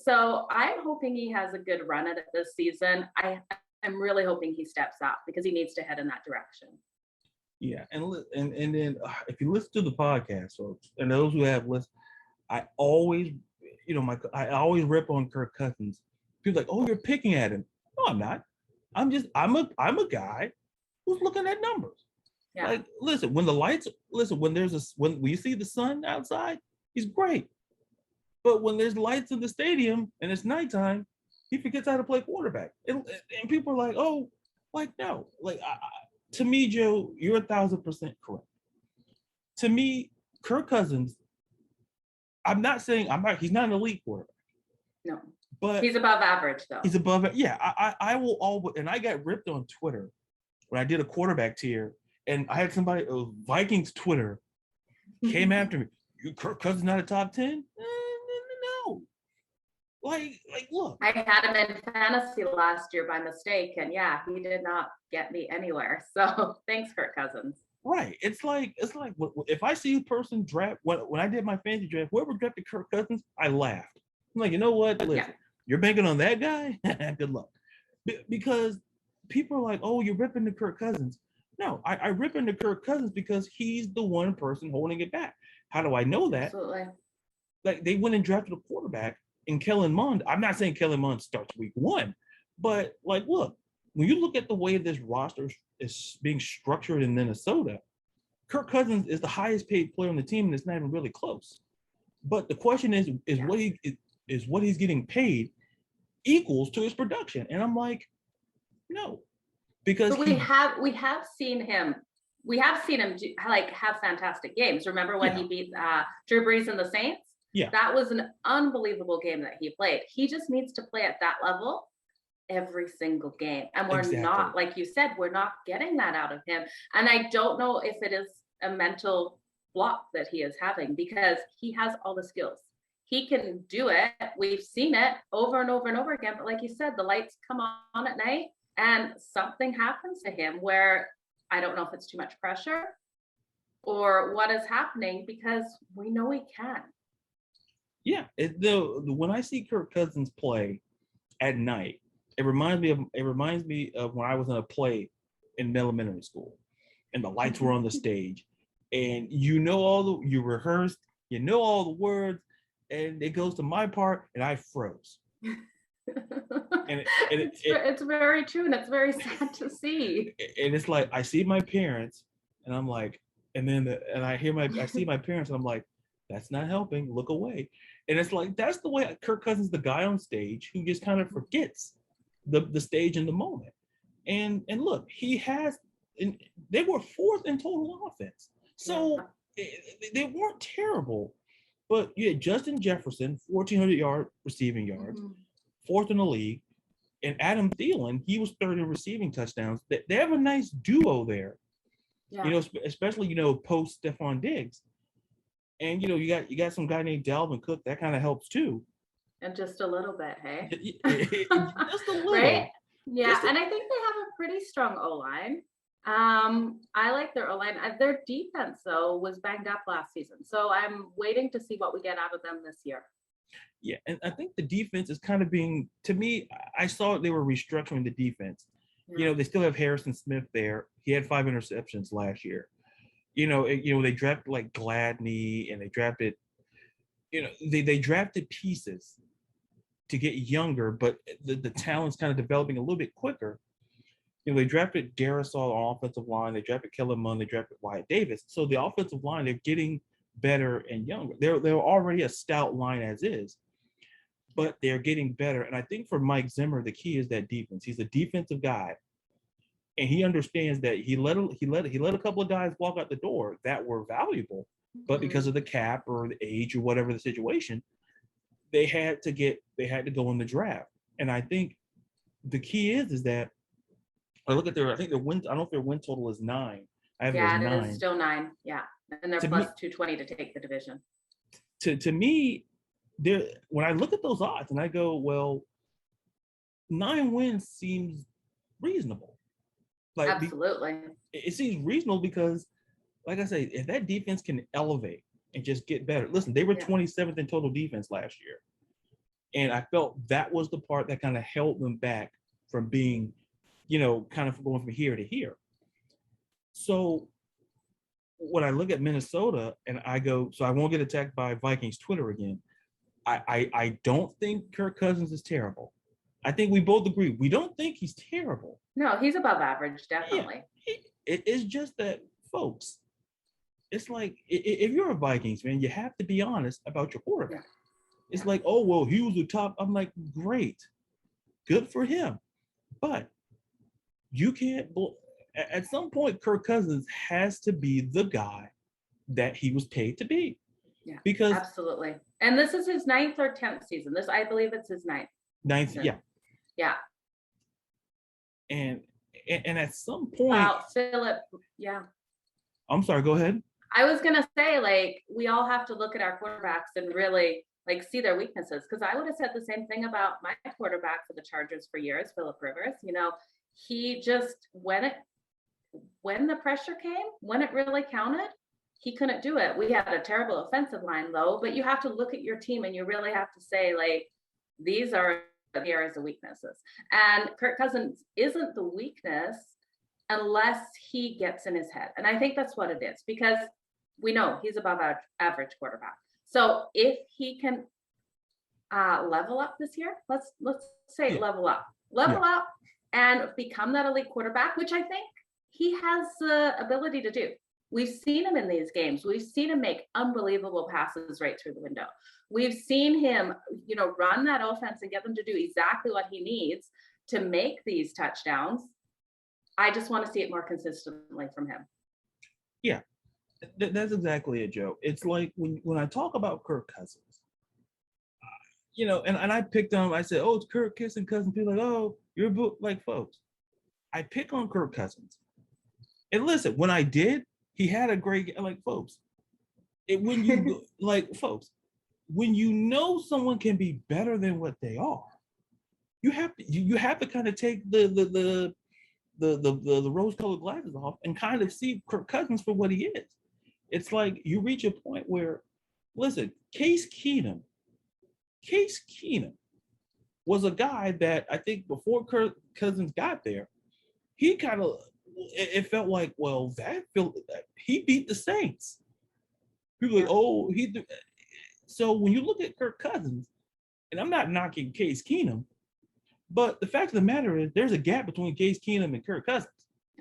So I'm hoping he has a good run at it this season. I'm really hoping he steps up, because he needs to head in that direction. Yeah, and then if you listen to the podcast, and those who have listened, I always rip on Kirk Cousins. People are like, oh, you're picking at him. No, I'm not. I'm a guy who's looking at numbers. Yeah. Like, listen, when you see the sun outside, he's great. But when there's lights in the stadium and it's nighttime, he forgets how to play quarterback. And people are like, oh, like, no. Like, to me, Joe, you're 1,000% correct. To me, Kirk Cousins, he's not an elite quarterback. No. But he's above average, though. He's above it. Yeah, I will always, and I got ripped on Twitter when I did a quarterback tier, and I had somebody, Vikings Twitter, came after me. Kirk Cousins not a top 10? No. Like, look. I had him in fantasy last year by mistake, and yeah, he did not get me anywhere. So thanks, Kirk Cousins. Right. It's like if I see a person draft, when I did my fantasy draft, whoever drafted Kirk Cousins, I laughed. I'm like, you know what? Listen, you're banking on that guy? Good luck. Because people are like, oh, you're ripping to Kirk Cousins. No, I rip into Kirk Cousins because he's the one person holding it back. How do I know that? Absolutely. Like, they went and drafted a quarterback in Kellen Mond. I'm not saying Kellen Mond starts week 1, but like, look, when you look at the way this roster is being structured in Minnesota, Kirk Cousins is the highest paid player on the team, and it's not even really close. But the question is what he's getting paid equals to his production? And I'm like, no, because we have seen him. We have seen him have fantastic games. Remember when he beat Drew Brees and the Saints? Yeah, that was an unbelievable game that he played. He just needs to play at that level every single game, and we're not, like you said, we're not getting that out of him. And I don't know if it is a mental block that he is having, because he has all the skills. He can do it. We've seen it over and over and over again. But like you said, the lights come on at night and something happens to him where I don't know if it's too much pressure or what is happening, because we know he can. Yeah, when I see Kirk Cousins play at night, it reminds me of when I was in a play in elementary school, and the lights were on the stage, and you rehearsed, all the words, and it goes to my part, and I froze. It's very true, and it's very sad to see. And it's like I see my parents, and I'm like, I see my parents, and I'm like, that's not helping. Look away. And it's like that's the way Kirk Cousins, the guy on stage who just kind of forgets the stage in the moment. And look, they were fourth in total offense, so they weren't terrible. But you had Justin Jefferson, 1,400 receiving yards, fourth in the league, and Adam Thielen, he was third in receiving touchdowns. They have a nice duo there, especially post Stephon Diggs, and you got some guy named Dalvin Cook that kind of helps too. And just a little bit, hey? Just a little. Right? Yeah, and I think they have a pretty strong O-line. I like their O-line. Their defense, though, was banged up last season. So I'm waiting to see what we get out of them this year. Yeah, and I think the defense is kind of to me, I saw they were restructuring the defense. Yeah. They still have Harrison Smith there. He had 5 interceptions last year. They drafted like Gladney, and they drafted, they drafted pieces to get younger, but the talent's kind of developing a little bit quicker. They drafted Darisaw on offensive line. They drafted Kellen Mond. They drafted Wyatt Davis. So the offensive line, they're getting better and younger. They're already a stout line as is, but they're getting better. And I think for Mike Zimmer, the key is that defense. He's a defensive guy, and he understands that he let a couple of guys walk out the door that were valuable, but because of the cap or the age or whatever the situation, they had to go in the draft. And I think the key is that I look at I think their win. I don't know if their win total is 9. I have it as 9. It is still 9. Yeah, and they're plus 220 to take the division. To me, when I look at those odds and I go, well, 9 wins seems reasonable. Like, absolutely, it seems reasonable because, like I say, if that defense can elevate and just get better. Listen, they were 27th in total defense last year, and I felt that was the part that kind of held them back from being, kind of going from here to here. So when I look at Minnesota and I go, so I won't get attacked by Vikings Twitter again. I don't think Kirk Cousins is terrible. I think we both agree. We don't think he's terrible. No, he's above average, definitely. Yeah, it's just that, folks, it's like if you're a Vikings fan, you have to be honest about your quarterback. It's like, oh, well, he was the top. I'm like, great. Good for him. But you can't – at some point, Kirk Cousins has to be the guy that he was paid to be. Yeah, because absolutely. And this is his 9th or 10th season. I believe it's his 9th. 9th, yeah. Yeah. And at some point – Wow, Philip, yeah. I'm sorry, go ahead. I was going to say, we all have to look at our quarterbacks and really, see their weaknesses. Because I would have said the same thing about my quarterback for the Chargers for years, Philip Rivers. He just, when the pressure came, when it really counted, he couldn't do it. We had a terrible offensive line, though, but you have to look at your team and you really have to say, these are the areas of weaknesses. And Kirk Cousins isn't the weakness unless he gets in his head. And I think that's what it is, because we know he's above average quarterback. So if he can level up this year, let's say level up, and become that elite quarterback, which I think he has the ability to do. We've seen him in these games. We've seen him make unbelievable passes right through the window. We've seen him, run that offense and get them to do exactly what he needs to make these touchdowns. I just want to see it more consistently from him. Yeah, that's exactly it, Joe. It's like when I talk about Kirk Cousins, and I picked on, I said, oh, it's Kirk Cousins. People like, oh, you're like, folks, I pick on Kirk Cousins. And listen, when I did, he had a great, like, folks, when you when you know someone can be better than what they are, you have to kind of take the rose-colored glasses off and kind of see Kirk Cousins for what he is. It's like you reach a point where, listen, Case Keenum was a guy that I think before Kirk Cousins got there, he kind of, it felt like, well, he beat the Saints. People like, oh, so when you look at Kirk Cousins, and I'm not knocking Case Keenum, but the fact of the matter is there's a gap between Case Keenum and Kirk Cousins.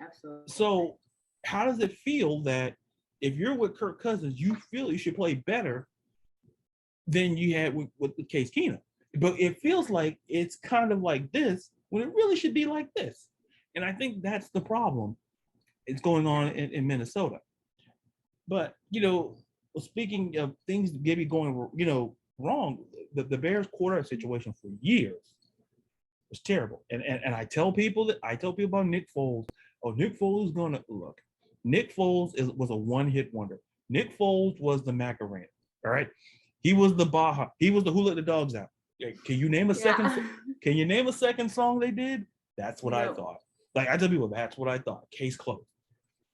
Absolutely. So how does it feel that if you're with Kirk Cousins, you feel you should play better than you had with Case Keenum? But it feels like it's kind of like this when it really should be like this. And I think that's the problem. It's going on in Minnesota. But, speaking of things maybe going, wrong, the Bears quarterback situation for years was terrible. And I tell people about Nick Foles. Oh, Nick Foles is going to look. Nick Foles was a one-hit wonder. Nick Foles was the Macarena. All right. He was the Baja. He was the Who Let the Dogs Out. Can you name a second? Can you name a second song they did? That's what I thought. Like I tell people, that's what I thought. Case closed.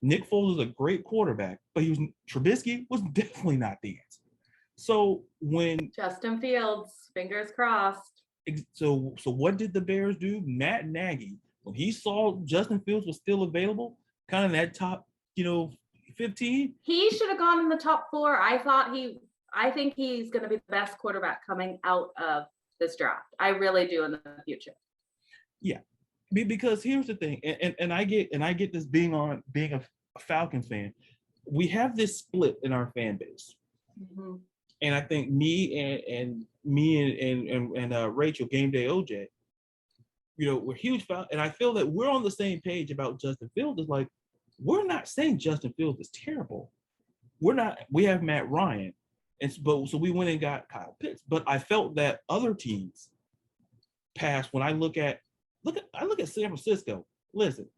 Nick Foles is a great quarterback, but Trubisky was definitely not the answer. So when Justin Fields, fingers crossed. So what did the Bears do? Matt Nagy, when he saw Justin Fields was still available, kind of that top, 15. He should have gone in the top 4. I think he's going to be the best quarterback coming out of this draft. I really do in the future. Yeah, because here's the thing, and I get this being a Falcon fan. We have this split in our fan base, and I think me and Rachel, Game Day OJ, we're huge Falcon, and I feel that we're on the same page about Justin Fields. It's like we're not saying Justin Fields is terrible. We're not. We have Matt Ryan. So we went and got Kyle Pitts, but I felt that other teams passed. When I look at San Francisco. Listen,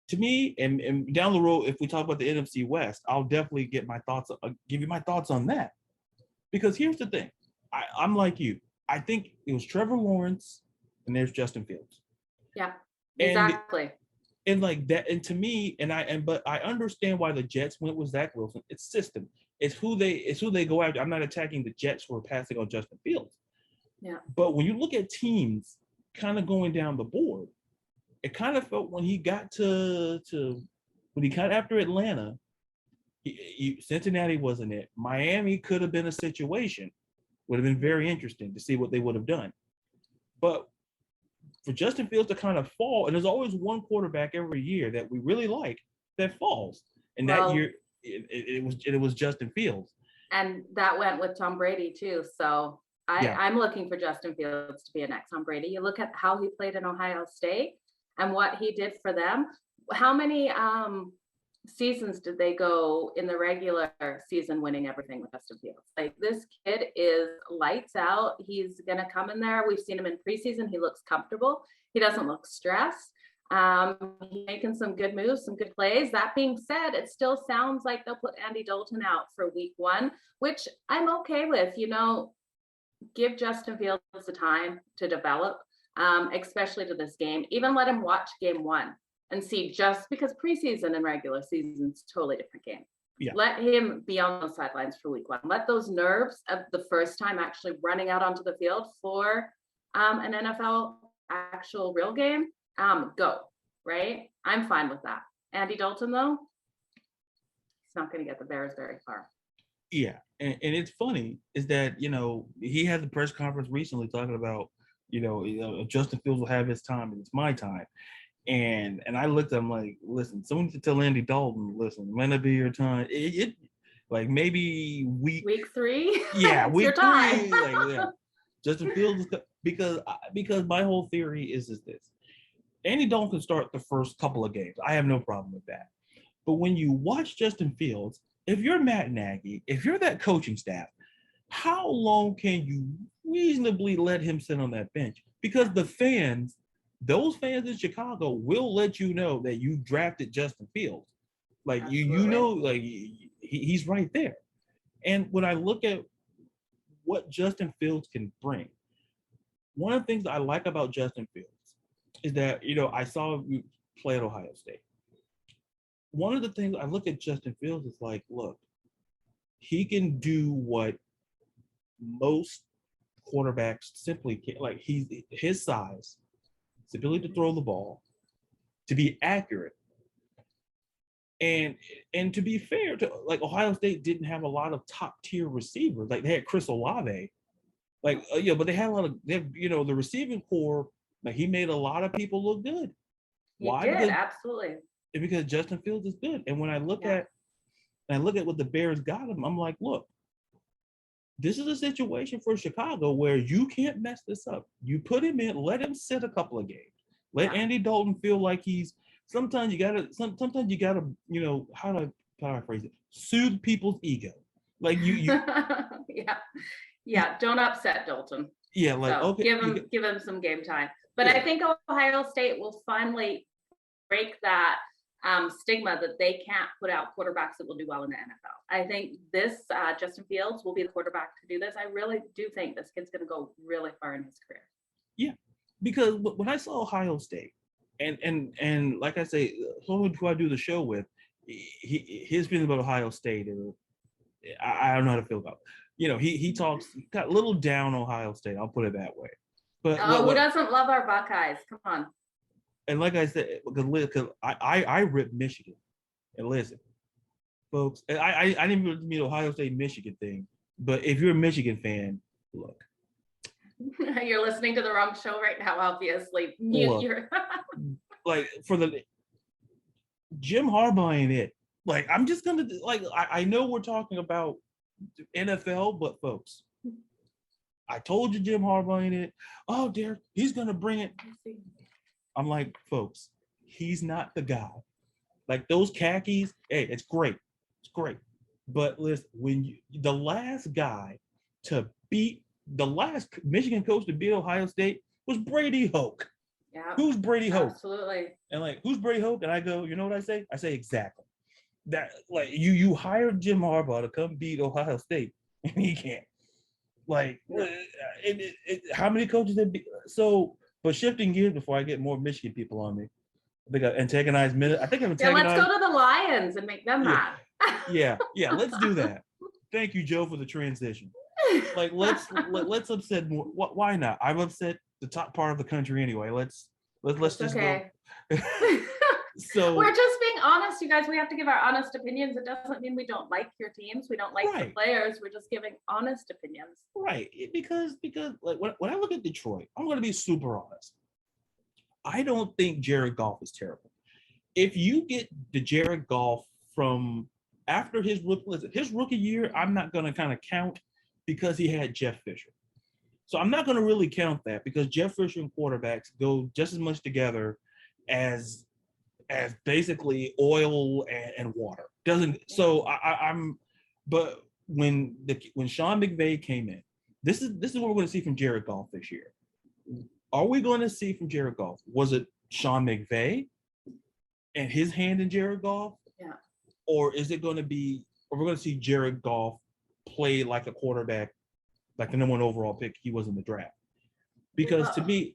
to me, and down the road, if we talk about the NFC West, I'll definitely give you my thoughts on that. Because here's the thing, I'm like you. I think it was Trevor Lawrence, and there's Justin Fields. Yeah, exactly. And like that, and to me, but I understand why the Jets went with Zach Wilson. It's system. It's who they go after. I'm not attacking the Jets for passing on Justin Fields. Yeah. But when you look at teams kind of going down the board, it kind of felt when he got when he got after Atlanta, Cincinnati wasn't it. Miami could have been a situation. Would have been very interesting to see what they would have done. But for Justin Fields to kind of fall, and there's always one quarterback every year that we really like that falls. And that year, it was Justin Fields. And that went with Tom Brady too. So I'm looking for Justin Fields to be a next Tom Brady. You look at how he played in Ohio State and what he did for them. How many seasons did they go in the regular season winning everything with Justin Fields? Like, this kid is lights out. He's going to come in there. We've seen him in preseason. He looks comfortable. He doesn't look stressed. He's making some good moves, some good plays. That being said, it still sounds like they'll put Andy Dalton out for week 1, which I'm okay with. Give Justin Fields the time to develop, especially to this game. Even let him watch game 1 and see, just because preseason and regular season is a totally different game. Yeah. Let him be on the sidelines for week 1. Let those nerves of the first time actually running out onto the field for an NFL actual real game go, right? I'm fine with that. Andy Dalton, though, he's not going to get the Bears very far. Yeah, and it's funny is that, he had the press conference recently talking about Justin Fields will have his time and it's my time. And I looked at him like, listen, someone to tell Andy Dalton, listen, when it be your time. It like maybe week 3. Yeah, It's week your time. 3. Like, yeah. Justin Fields because my whole theory is this. Andy Dalton can start the first couple of games. I have no problem with that. But when you watch Justin Fields, if you're Matt Nagy, if you're that coaching staff, how long can you reasonably let him sit on that bench? Because those fans in Chicago will let you know that you drafted Justin Fields. Like like he's right there. And when I look at what Justin Fields can bring, one of the things that I like about Justin Fields is that, I saw him play at Ohio State. One of the things I look at Justin Fields is like, look, he can do what most quarterbacks simply can't. Like, his size, his ability to throw the ball, to be accurate. And to be fair, like, Ohio State didn't have a lot of top tier receivers. Like, they had Chris Olave, but they had a lot of, the receiving core. Like, he made a lot of people look good. Why? Did absolutely. Because Justin Fields is good. And when I look at what the Bears got him, I'm like, look, this is a situation for Chicago where you can't mess this up. You put him in, let him sit a couple of games. Let Andy Dalton feel like sometimes you gotta, how do I phrase it? Soothe people's ego. Like you Yeah. Don't upset Dalton. Yeah, like, so okay. Give him some game time. But I think Ohio State will finally break that stigma that they can't put out quarterbacks that will do well in the NFL. I think this Justin Fields will be the quarterback to do this. I really do think this kid's going to go really far in his career. Yeah, because when I saw Ohio State, and like I say, someone who I do the show with, his feeling about Ohio State, I don't know how to feel about it. He got a little down Ohio State. I'll put it that way. But who doesn't love our Buckeyes? Come on. And like I said, because I ripped Michigan. And listen, folks, I didn't even mean Ohio State Michigan thing, but if you're a Michigan fan, look. You're listening to the wrong show right now, obviously. Like, for the Jim Harbaugh ain't it. Like, I'm just gonna, like, I know we're talking about NFL, but folks, I told you Jim Harbaugh ain't it. Oh, dear, he's gonna bring it. I'm like, folks, he's not the guy. Like, those khakis, hey, it's great. It's great. But listen, the last Michigan coach to beat Ohio State was Brady Hoke. Yeah. Who's Brady Hoke? Absolutely. And like, who's Brady Hoke? And I go, you know what I say? I say exactly. That, like, you hired Jim Harbaugh to come beat Ohio State, and he can't. Like, how many coaches did beat? So, but shifting gears before I get more Michigan people on me, I think I antagonized minute. I think I'm antagonized. Yeah, let's go to the Lions and make them mad. Yeah, let's do that. Thank you, Joe, for the transition. Like, let's upset more. Why not? I've upset the top part of the country anyway. Let's just go. So we're just being honest, you guys. We have to give our honest opinions. It doesn't mean we don't like your teams. We don't like the players. We're just giving honest opinions. Right. Because like, when I look at Detroit, I'm going to be super honest. I don't think Jared Goff is terrible. If you get the Jared Goff from after his rookie year, I'm not going to kind of count because he had Jeff Fisher. So I'm not going to really count that because Jeff Fisher and quarterbacks go just as much together as basically oil and water. But when Sean McVay came in, this is what we're going to see from Jared Goff this year. Are we going to see from Jared Goff? Was it Sean McVay and his hand in Jared Goff? Yeah. Or is it going to be, or we're going to see Jared Goff play like a quarterback, like the number 1 overall pick he was in the draft? Because to me,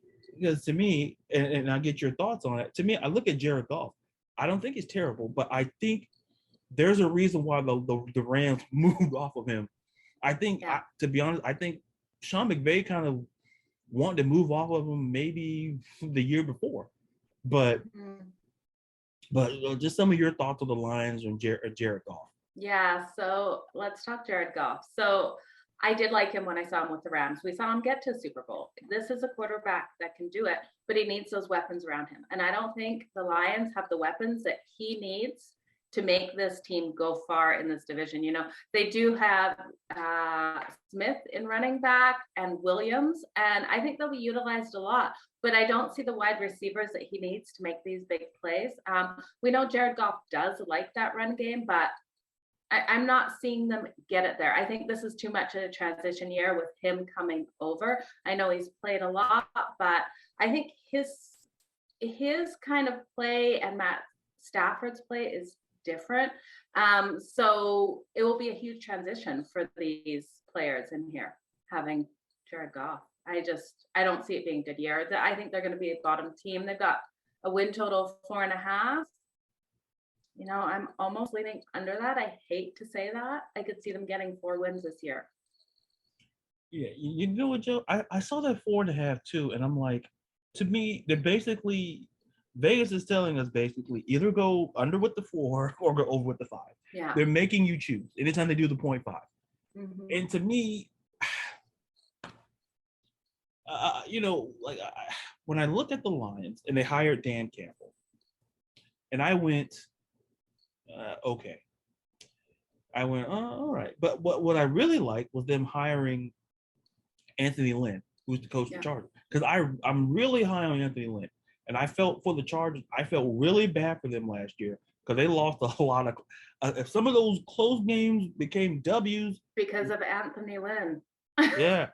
and I get your thoughts on it. To me, I look at Jared Goff. I don't think he's terrible, but I think there's a reason why the Rams moved off of him. I think, to be honest, I think Sean McVay kind of wanted to move off of him maybe the year before, but just some of your thoughts on the Lions and Jared Goff. Yeah, so let's talk Jared Goff. So I did like him when I saw him with the Rams. We saw him get to Super Bowl. This is a quarterback that can do it, but he needs those weapons around him. And I don't think the Lions have the weapons that he needs to make this team go far in this division. You know, they do have Smith in running back and Williams, and I think they'll be utilized a lot, but I don't see the wide receivers that he needs to make these big plays. We know Jared Goff does like that run game, but I'm not seeing them get it there. I think this is too much of a transition year with him coming over. I know he's played a lot, but I think his kind of play and Matt Stafford's play is different. So it will be a huge transition for these players in here, having Jared Goff. I don't see it being a good year. I think they're going to be a bottom team. They've got a win total of 4.5. You know, I'm almost leaning under that. I hate to say that. I could see them getting 4 wins this year. Yeah, you know what, Joe? I saw that 4.5 too, and I'm like, to me, they're basically Vegas is telling us basically either go under with the 4 or go over with the 5. Yeah, they're making you choose anytime they do the 0.5. Mm-hmm. And to me, you know, like when I look at the Lions and they hired Dan Campbell, and I went, okay. I went, all right. But what I really liked was them hiring Anthony Lynn, who's the coach of the Chargers. Because I'm really high on Anthony Lynn. And I felt for the Chargers, I felt really bad for them last year because they lost a lot of if some of those close games became W's. Because of Anthony Lynn. Yeah.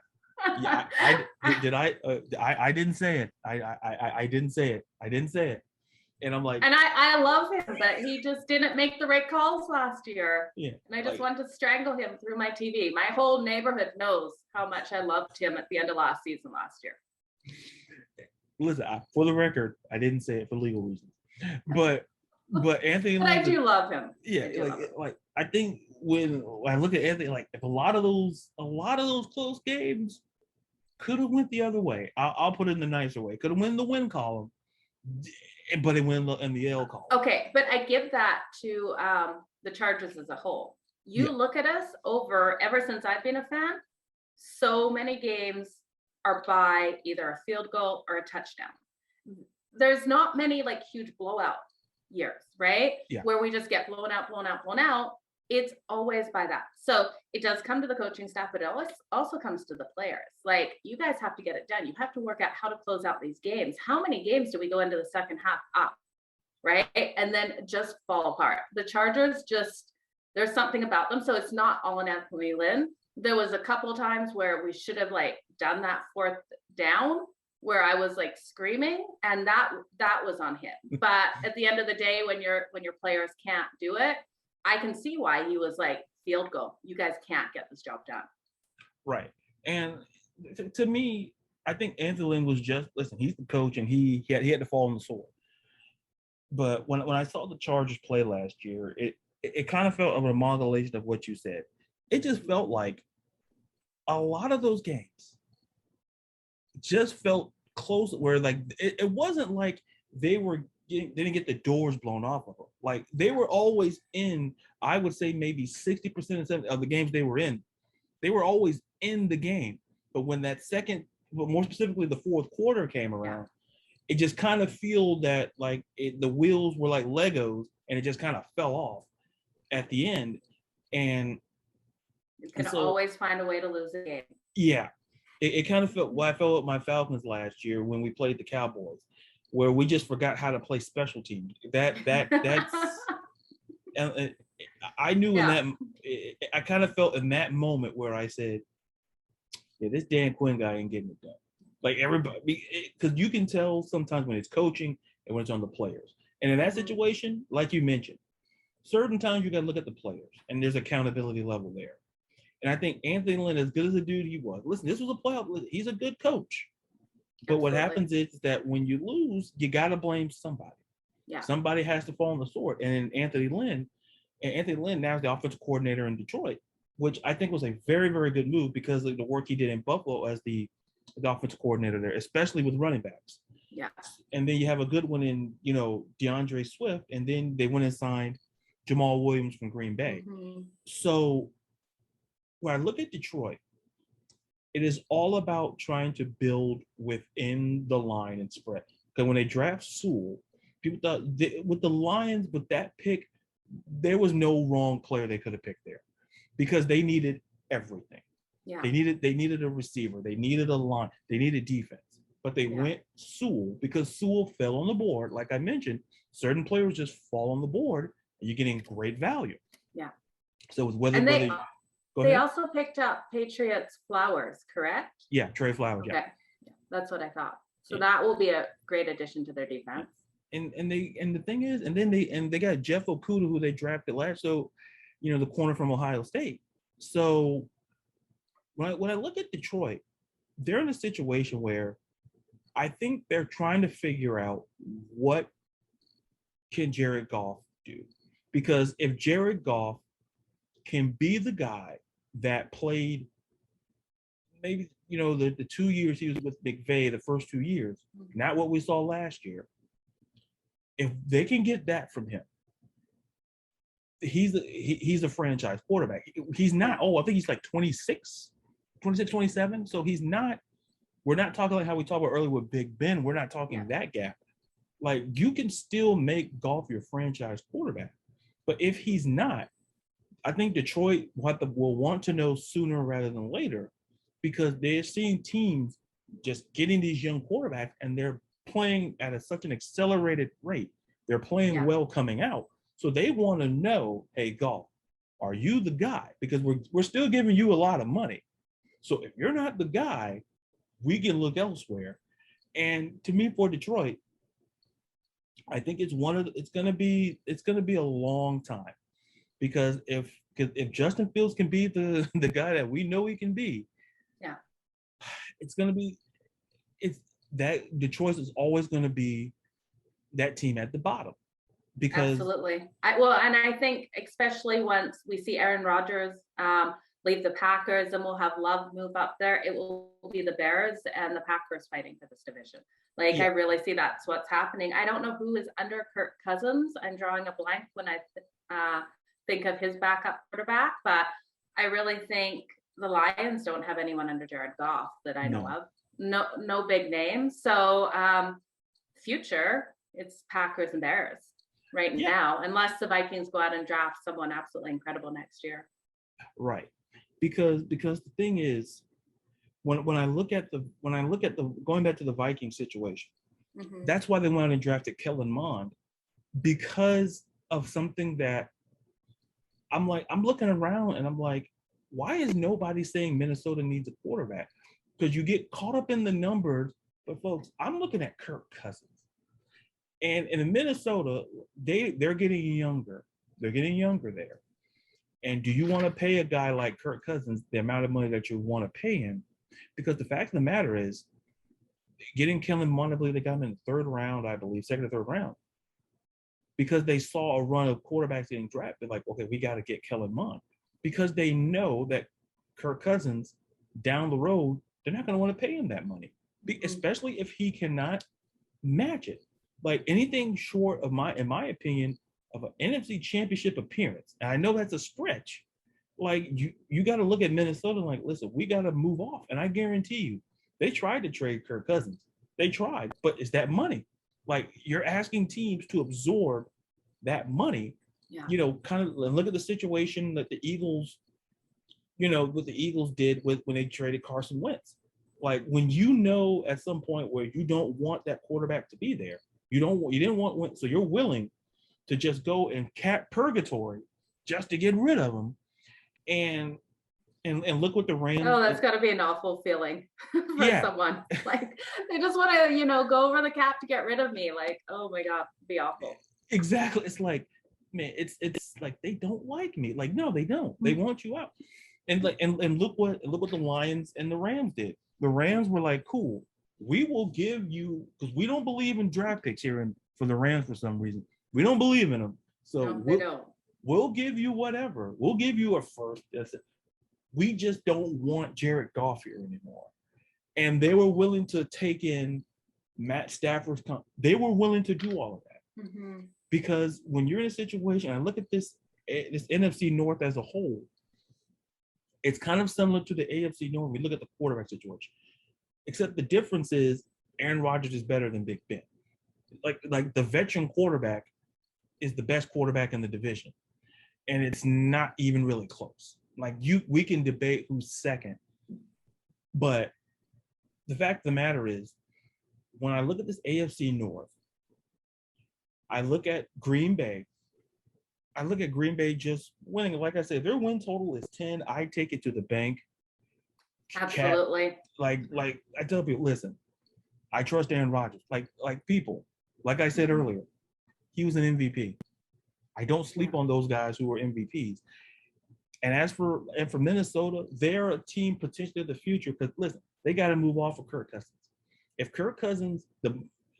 Yeah, I didn't say it. I didn't say it. I didn't say it. And I'm like, and I love him, but he just didn't make the right calls last year. Yeah. And I just wanted to strangle him through my TV. My whole neighborhood knows how much I loved him at the end of last season last year. Listen, for the record, I didn't say it for legal reasons, but Anthony. But I do love him. Yeah, like I think when I look at Anthony, like if a lot of those close games could have went the other way. I'll put it in the nicer way. Could have won the win column, but it went in the L column. Okay, but I give that to the Chargers as a whole. You look at us ever since I've been a fan, so many games are by either a field goal or a touchdown. There's not many like huge blowout years, right? Yeah. Where we just get blown out. It's always by that. So it does come to the coaching staff, but it also comes to the players. Like, you guys have to get it done. You have to work out how to close out these games. How many games do we go into the second half up, right? And then just fall apart. The Chargers there's something about them. So it's not all on Anthony Lynn. There was a couple of times where we should have like done that 4th down where I was like screaming, and that was on him. But at the end of the day, when your players can't do it, I can see why he was like, field goal. You guys can't get this job done. Right. And to me, I think Anthony Lynn was listen, he's the coach and he had to fall on the sword. But when I saw the Chargers play last year, it kind of felt of an amalgamation of what you said. It just felt like a lot of those games just felt close where like it wasn't like they didn't get the doors blown off of them. Like they were always in, I would say maybe 60% of the games they were in, they were always in the game. But when that but more specifically the 4th quarter came around, it just kind of feel that like the wheels were like Legos and it just kind of fell off at the end. And you can always find a way to lose a game. Yeah. It kind of felt I felt with my Falcons last year when we played the Cowboys, where we just forgot how to play special teams. That's and I knew in that I kind of felt in that moment where I said, yeah, this Dan Quinn guy ain't getting it done. Like everybody, because you can tell sometimes when it's coaching and when it's on the players. And in that situation, like you mentioned, certain times you got to look at the players and there's accountability level there. And I think Anthony Lynn, as good as a dude he was, listen, this was a playoff. He's a good coach. But what happens is that when you lose, you got to blame somebody. Yeah. Somebody has to fall on the sword. And Anthony Lynn now is the offensive coordinator in Detroit, which I think was a very, very good move because of the work he did in Buffalo as the offensive coordinator there, especially with running backs. Yeah. And then you have a good one in, DeAndre Swift, and then they went and signed Jamal Williams from Green Bay. Mm-hmm. So when I look at Detroit, it is all about trying to build within the line and spread. Because when they draft Sewell, people thought with the Lions, with that pick, there was no wrong player they could have picked there because they needed everything. Yeah. They needed a receiver. They needed a line. They needed defense. But they went Sewell because Sewell fell on the board. Like I mentioned, certain players just fall on the board and you're getting great value. Yeah. So it's whether they also picked up Patriots Flowers, correct? Yeah, Trey Flowers. Okay. Yeah. That's what I thought. So that will be a great addition to their defense. And the thing is, and they got Jeff Okudah, who they drafted last, so the corner from Ohio State. So when I look at Detroit, they're in a situation where I think they're trying to figure out what can Jared Goff do, because if Jared Goff can be the guy that played maybe the 2 years he was with McVay, the first 2 years, not what we saw last year. If they can get that from him, he's a franchise quarterback. He's not, I think he's like 26, 27. So he's not, we're not talking like how we talked about earlier with Big Ben. We're not talking that gap. Like, you can still make Goff your franchise quarterback. But if he's not, I think Detroit will want to know sooner rather than later, because they're seeing teams just getting these young quarterbacks and they're playing at such an accelerated rate. They're playing well coming out. So they want to know, hey, Goff, are you the guy? Because we're still giving you a lot of money. So if you're not the guy, we can look elsewhere. And to me, for Detroit, I think it's gonna be a long time, because if Justin Fields can be the guy that we know he can be, it's that Detroit is always going to be that team at the bottom. Because absolutely. I think especially once we see Aaron Rodgers leave the Packers and we'll have Love move up there, it will be the Bears and the Packers fighting for this division. I really see that's what's happening. I don't know who is under Kirk Cousins. I'm drawing a blank when I think of his backup quarterback, but I really think the Lions don't have anyone under Jared Goff that I know of. No big names. So future, it's Packers and Bears now, unless the Vikings go out and draft someone absolutely incredible next year. Right. Because the thing is, when I look at the going back to the Viking situation, that's why they went out and drafted Kellen Mond, because of something that I'm looking around and I'm like, why is nobody saying Minnesota needs a quarterback? Because you get caught up in the numbers. But folks, I'm looking at Kirk Cousins. And in Minnesota, they're getting younger. They're getting younger there. And do you want to pay a guy like Kirk Cousins the amount of money that you want to pay him? Because the fact of the matter is, getting Kellen Mond, I believe they got him in the third round, I believe, second or third round. Because they saw a run of quarterbacks getting drafted, like, okay, we got to get Kellen Mond. Because they know that Kirk Cousins, down the road, they're not going to want to pay him that money, especially if he cannot match it. Like, anything short of in my opinion, of an NFC Championship appearance, and I know that's a stretch. Like, you got to look at Minnesota like, listen, we got to move off. And I guarantee you, they tried to trade Kirk Cousins. They tried, but it's that money. Like, you're asking teams to absorb that money. Kind of look at the situation that the Eagles, what the Eagles did when they traded Carson Wentz. Like, when at some point where you don't want that quarterback to be there, you didn't want Wentz, so you're willing to just go and cat purgatory just to get rid of him, and look what the Rams. Oh, that's got to be an awful feeling for someone. Like, they just want to, go over the cap to get rid of me. Like, oh my God, it'd be awful. Exactly. It's like, man, it's like they don't like me. Like, no, they don't. They want you out. And look what the Lions and the Rams did. The Rams were like, cool, we will give you, because we don't believe in draft picks here for the Rams for some reason. We don't believe in them. So we'll give you whatever. We'll give you a first. We just don't want Jared Goff here anymore. And they were willing to take in Matt Stafford's. They were willing to do all of that. Because when you're in a situation, I look at this NFC North as a whole, It's kind of similar to the AFC North. We look at the quarterback situation, except the difference is Aaron Rodgers is better than Big Ben. Like the veteran quarterback is the best quarterback in the division, and it's not even really close. Like we can debate who's second, but the fact of the matter is, when I look at this AFC North, I look at Green Bay. I look at Green Bay just winning. Like I said, their win total is 10. I take it to the bank. Absolutely. Like I tell people, listen, I trust Aaron Rodgers. Like people, like I said earlier, he was an MVP. I don't sleep on those guys who are MVPs. And for Minnesota, they're a team potentially of the future because listen, they got to move off of Kirk Cousins. If Kirk Cousins,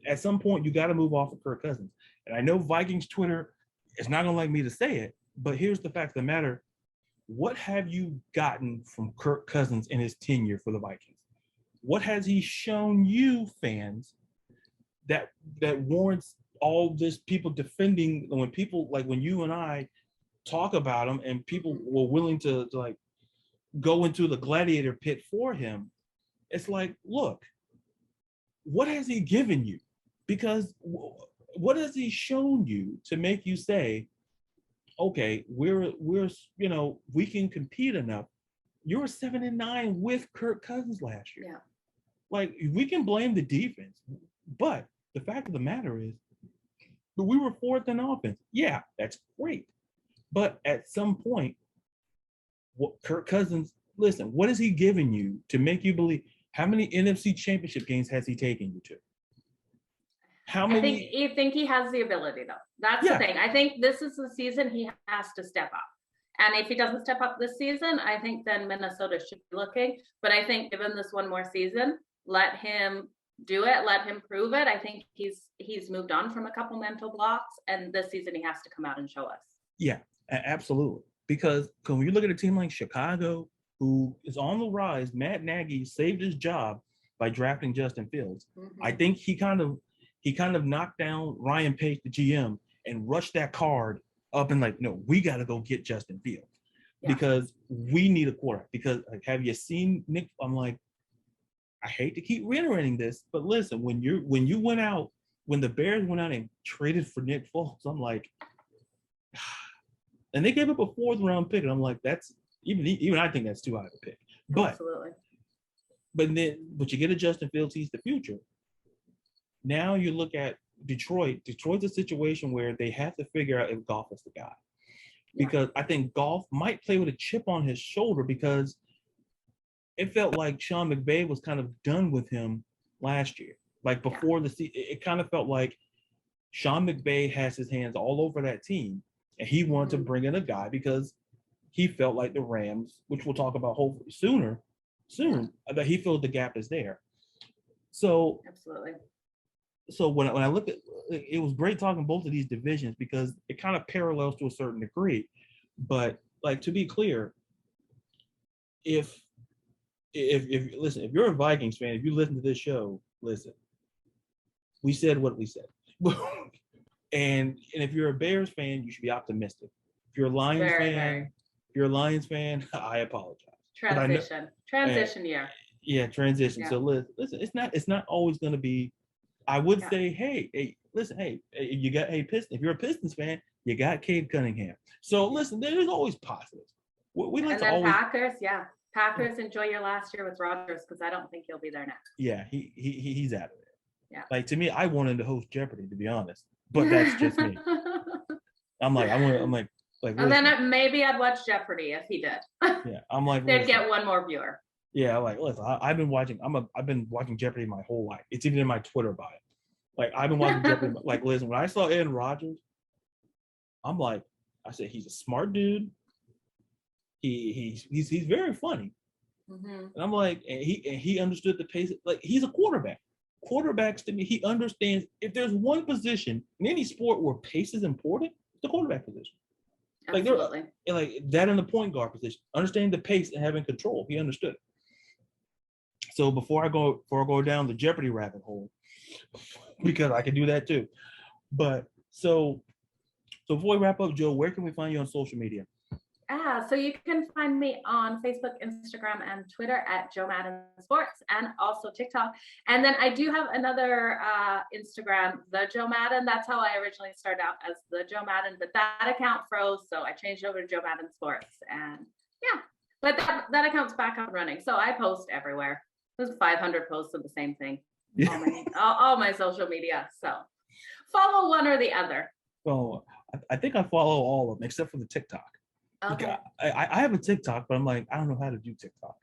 at some point you got to move off of Kirk Cousins. And I know Vikings Twitter is not gonna like me to say it, but here's the fact of the matter: what have you gotten from Kirk Cousins in his tenure for the Vikings? What has he shown you, fans, that warrants all this people defending? When people like when you and I talk about him, and people were willing to like go into the gladiator pit for him, it's like, look, what has he given you? Because what has he shown you to make you say, okay, we're we can compete enough? You were 7-9 with Kirk Cousins last year. Yeah. Like, we can blame the defense, but the fact of the matter is, we were fourth in offense. Yeah, that's great. But at some point, what Kirk Cousins, listen, what has he given you to make you believe? How many NFC championship games has he taken you to? How many? I think he has the ability, though. That's the thing. I think this is the season he has to step up. And if he doesn't step up this season, I think then Minnesota should be looking. But I think given this one more season, let him do it, let him prove it. I think he's moved on from a couple mental blocks, and this season he has to come out and show us. Yeah, absolutely. Because when you look at a team like Chicago, who is on the rise, Matt Nagy saved his job by drafting Justin Fields. Mm-hmm. I think he kind of knocked down Ryan Pace, the GM, and rushed that card up and like, no, we got to go get Justin Fields because we need a quarterback. Because like, have you seen Nick? I'm like, I hate to keep reiterating this, but listen, when the Bears went out and traded for Nick Foles, I'm like, and they gave up a 4th round pick, and I'm like, that's even I think that's too high of a pick. But absolutely. But you get a Justin Fields, he's the future. Now you look at Detroit. Detroit's a situation where they have to figure out if Goff is the guy. Because I think Goff might play with a chip on his shoulder because it felt like Sean McVay was kind of done with him last year. Like before the season, it kind of felt like Sean McVay has his hands all over that team, and he wanted to bring in a guy because he felt like the Rams, which we'll talk about hopefully soon, that he felt the gap is there. So absolutely. So when I look at it, was great talking both of these divisions because it kind of parallels to a certain degree. But like, to be clear, if listen, if you're a Vikings fan, if you listen to this show, listen, we said what we said. and if you're a Bears fan, you should be optimistic. If you're a Lions fan, I apologize. Transition year. Yeah, transition. Yeah. So listen, it's not always going to be. I would say, hey, listen, you got Pistons. If you're a Pistons fan, you got Cade Cunningham. So listen, there's always positives. We like and to always Packers, enjoy your last year with Rodgers because I don't think he'll be there next. Yeah, he's out of there. Yeah. Like, to me, I wanted to host Jeopardy, to be honest, but that's just me. I'm like, and listen. Then maybe I'd watch Jeopardy if he did. Yeah, I'm like, they'd get one more viewer. Yeah, like, listen, I've been watching Jeopardy my whole life. It's even in my Twitter bio. Like, I've been watching Jeopardy. Like, listen, when I saw Aaron Rodgers, I'm like, I said, he's a smart dude. He's very funny. Mm-hmm. And I'm like, and he understood the pace. Like, he's a quarterback. Quarterbacks, to me, he understands if there's one position in any sport where pace is important, it's the quarterback position. Absolutely. Like that in the point guard position, understanding the pace and having control. He understood it. So before I go down the Jeopardy rabbit hole, because I can do that too. But so before we wrap up, Joe, where can we find you on social media? So you can find me on Facebook, Instagram, and Twitter at Jo Madden Sports, and also TikTok. And then I do have another Instagram, the Jo Madden. That's how I originally started out, as the Jo Madden, but that account froze, so I changed over to Jo Madden Sports. And yeah, but that account's back up and running. So I post everywhere. There's 500 posts of the same thing. All my social media. So follow one or the other. Well, I think I follow all of them except for the TikTok. Okay. I have a TikTok, but I'm like, I don't know how to do TikTok.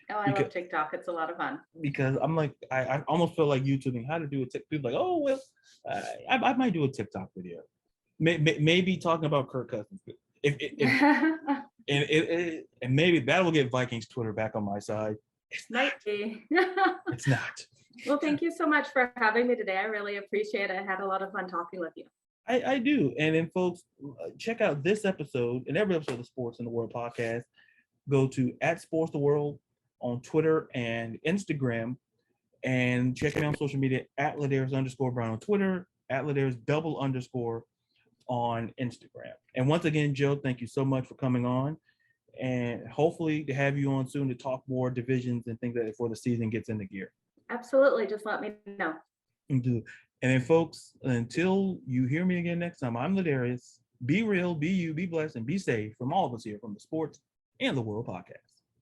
Oh, I love TikTok. It's a lot of fun. Because I'm like, I almost feel like YouTubing how to do a TikTok. People like, oh, well, I might do a TikTok video. Maybe talking about Kirk Cousins. And maybe that will get Vikings Twitter back on my side. Might be. It's not. Well, thank you so much for having me today. I really appreciate it. I had a lot of fun talking with you. I do. And then, folks, check out this episode and every episode of the Sports in the World podcast. Go to @SportsTheWorld on Twitter and Instagram, and check me out on social media @Ladarius_Brown on Twitter, @Ladarius__ on Instagram. And once again, Joe, thank you so much for coming on, and hopefully to have you on soon to talk more divisions and things like that before the season gets into gear. Absolutely. Just let me know. And then, folks, until you hear me again next time, I'm Ladarius. Be real, be you, be blessed, and be safe from all of us here from the Sports and the World podcast.